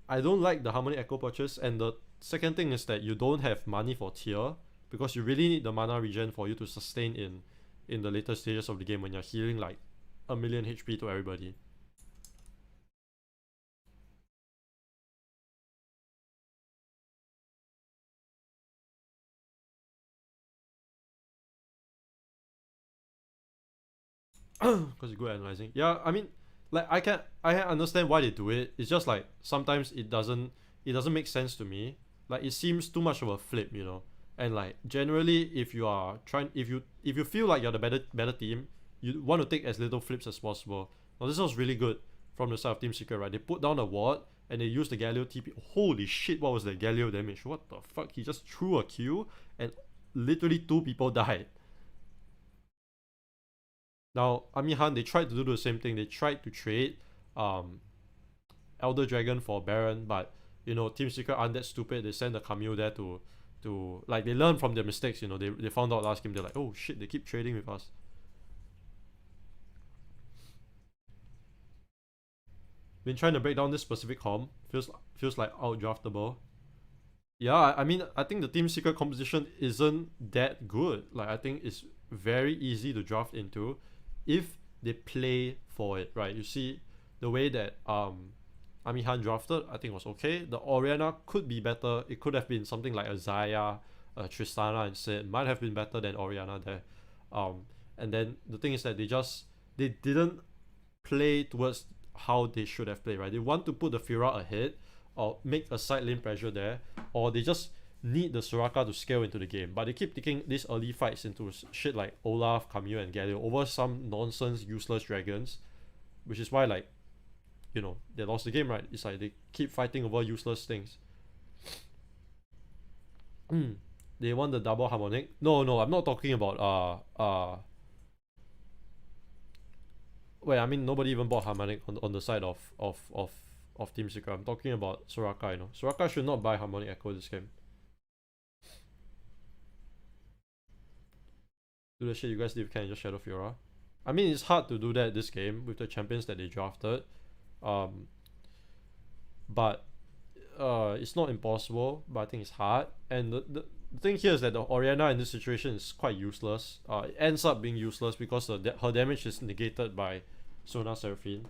I don't like the Harmonic Echo purchase, and the second thing is that you don't have money for tier because you really need the mana regen for you to sustain in the later stages of the game when you're healing like a million HP to everybody. Because you're good at analyzing. Yeah, I mean, like I can understand why they do it. It's just like sometimes it doesn't make sense to me. Like it seems too much of a flip, you know. And like generally, if you are trying, if you feel like you're the better team, you want to take as little flips as possible. Now this was really good from the side of Team Secret, right? They put down a ward and they used the Galio TP. Holy shit! What was the Galio damage? What the fuck? He just threw a Q and literally 2 people died. Now, Amihan, they tried to do the same thing. They tried to trade Elder Dragon for Baron, but you know, Team Secret aren't that stupid. They sent the Camille there to like they learn from their mistakes, you know. They found out last game, they're like, oh shit, they keep trading with us. Been trying to break down this specific comp. Feels like outdraftable. Yeah, I mean, I think the Team Secret composition isn't that good. Like I think it's very easy to draft into if they play for it, right? You see the way that Amihan drafted, I think was okay. The Orianna could be better. It could have been something like a Zaya, Tristana instead. Might have been better than Orianna there. And then the thing is that they didn't play towards how they should have played, right? They want to put the Fira ahead or make a side lane pressure there, or they just need the Soraka to scale into the game. But they keep taking these early fights into shit like Olaf, Camille, and Galio over some nonsense, useless dragons, which is why, like, you know, they lost the game, right? It's like they keep fighting over useless things. They won the double harmonic. No, I'm not talking about wait, I mean nobody even bought harmonic on the side of Team Secret. I'm talking about Soraka, you know. Soraka should not buy Harmonic Echo this game. Do the shit you guys did, can just Shadow Fiora. I mean, it's hard to do that this game with the champions that they drafted. But it's not impossible, but I think it's hard. And the thing here is that the Orianna in this situation is quite useless. It ends up being useless because her damage is negated by Sona Seraphine.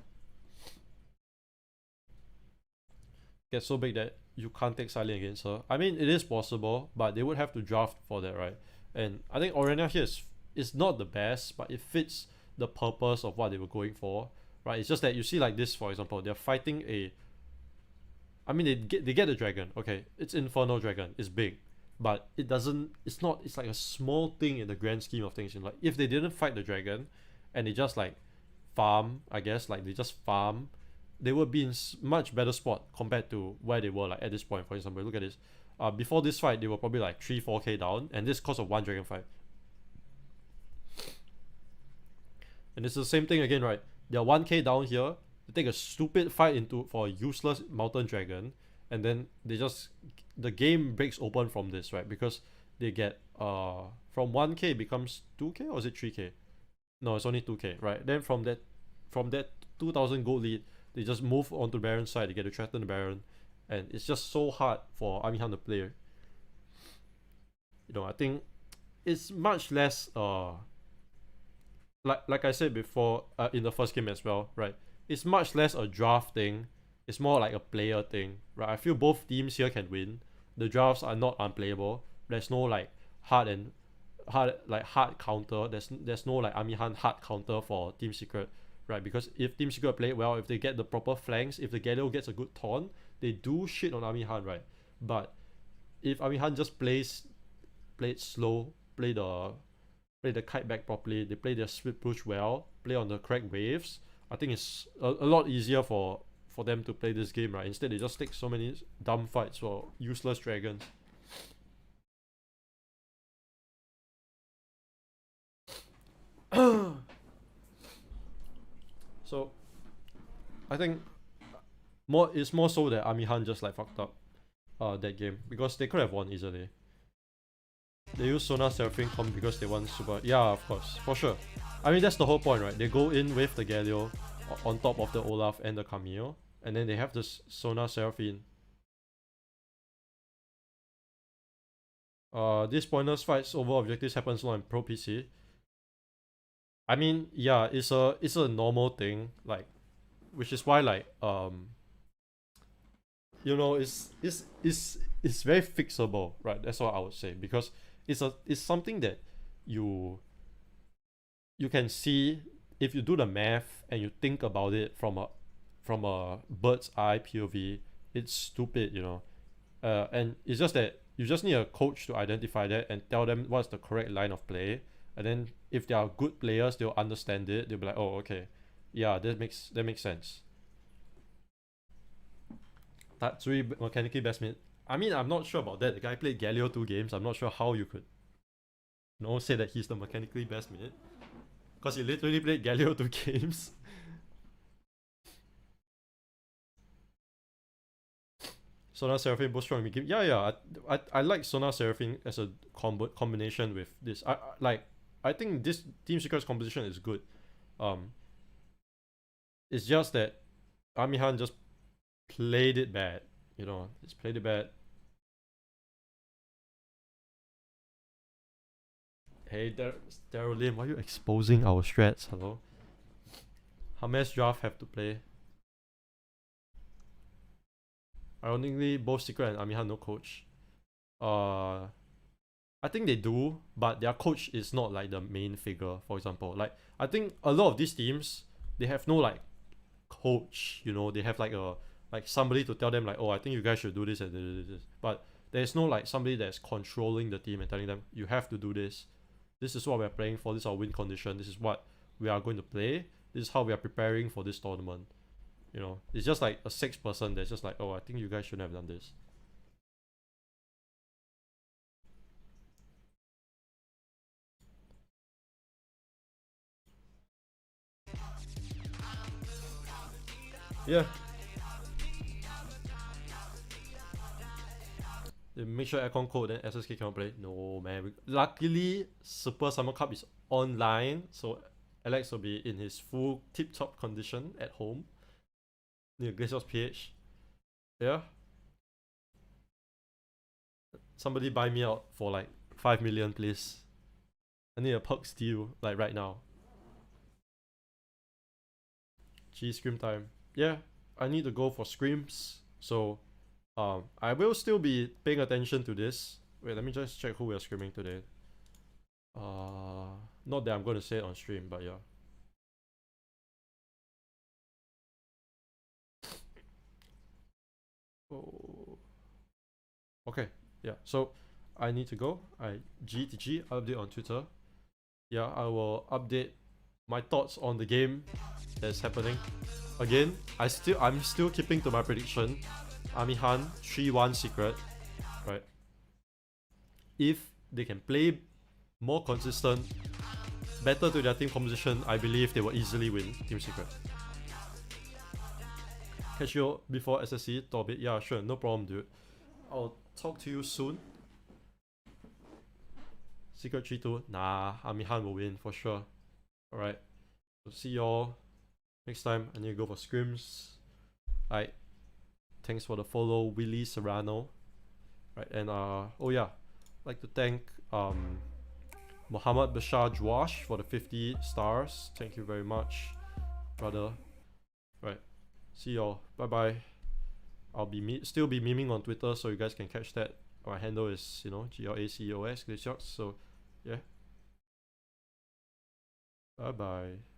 Gets so big that you can't take silent against her. I mean, it is possible, but they would have to draft for that, right? And I think Orianna here is not the best, but it fits the purpose of what they were going for, right? It's just that you see like this, for example, they're fighting a... I mean, they get the dragon, okay? It's Infernal Dragon, it's big, but it doesn't... It's like a small thing in the grand scheme of things. You know, like, if they didn't fight the dragon, and they just like farm, I guess, like they just farm they would be in much better spot compared to where they were like at this point. For example, look at this. Before this fight, they were probably like 3-4k down, and this cost of one dragon fight. And it's the same thing again, right? They're 1k down here. They take a stupid fight into for a useless mountain dragon, and then the game breaks open from this, right? Because they get from 1k becomes 2k, or is it 3k? No, it's only 2k, right? Then from that 2000 gold lead, they just move onto the Baron side. They get to threaten the Baron, and it's just so hard for Amihan to play. I think it's much less like I said before in the first game as well, right? It's much less a draft thing. It's more like a player thing, right? I feel both teams here can win. The drafts are not unplayable. There's no like hard counter. There's no like Amihan hard counter for Team Secret, right? Because if Team Secret play well, if they get the proper flanks, if the Galio gets a good taunt, they do shit on Amihan, right? But if Amihan just play it slow, play the kite back properly, they play their split push well, play on the correct waves, I think it's a lot easier for them to play this game, right? Instead, they just take so many dumb fights for useless dragons. So, I think it's more so that Amihan just like fucked up that game, because they could have won easily. They use Sona Seraphine comp because they want super. Yeah, of course, for sure. I mean, that's the whole point, right? They go in with the Galio on top of the Olaf and the Camille, and then they have this Sona Seraphine. These pointless fights over objectives happens a lot in Pro PC. I mean, yeah, it's a normal thing, like, which is why like it's very fixable, right? That's what I would say, because it's something that you can see if you do the math and you think about it from a bird's eye POV. It's stupid, and it's just that you just need a coach to identify that and tell them what's the correct line of play, and then if they are good players, they'll understand it. They'll be like, oh, okay, yeah, that makes sense. Tatsui mechanically best mid. I mean, I'm not sure about that. The guy played Galio 2 games. I'm not sure how you could say that he's the mechanically best mid, because he literally played Galio 2 games. Sona Seraphine both strong mid game. Yeah. I like Sona Seraphine as a combination with this. I think this Team Secret's composition is good. It's just that Amihan just played it bad. Just played it bad. Hey, Daryl Lim, why are you exposing our strats? Hello? How many draft have to play? Ironically, both Secret and Amihan no coach. I think they do, but their coach is not like the main figure. For example, like I think a lot of these teams, they have no like coach. They have like somebody to tell them like, oh, I think you guys should do this and this. But there's no like somebody that's controlling the team and telling them you have to do this. This is what we're playing for. This is our win condition. This is what we are going to play. This is how we are preparing for this tournament. It's just like a 6-person that's just like, oh, I think you guys shouldn't have done this. Yeah. They make sure aircon cold, then SSK cannot play. No, man. Luckily, Super Summer Cup is online, so Alex will be in his full tip-top condition at home. Near Glaceox PH. Yeah. Somebody buy me out for like 5 million, please. I need a perks deal, like right now. Scream time. Yeah, I need to go for screams, so I will still be paying attention to this. Wait, let me just check who we are screaming today. Not that I'm going to say it on stream, but yeah. Oh. Okay, yeah. So I need to go. GTG update on Twitter. Yeah, I will update my thoughts on the game that's happening. Again, I'm still keeping to my prediction. Amihan 3-1 secret, right? If they can play more consistent, better to their team composition, I believe they will easily win Team Secret. Catch you before SSC, Torbit. Yeah, sure, no problem, dude. I'll talk to you soon. Secret 3-2. Nah, Amihan will win for sure. Alright. So see y'all next time. I need to go for scrims. Alright. Thanks for the follow, Willie Serrano. Right, and oh yeah, I'd like to thank Muhammad Bashar Jwash for the 50 stars. Thank you very much, brother. Right. See y'all. Bye bye. I'll be still be memeing on Twitter, so you guys can catch that. My handle is, you know, Glaceox, Glaceox. So yeah. Bye bye.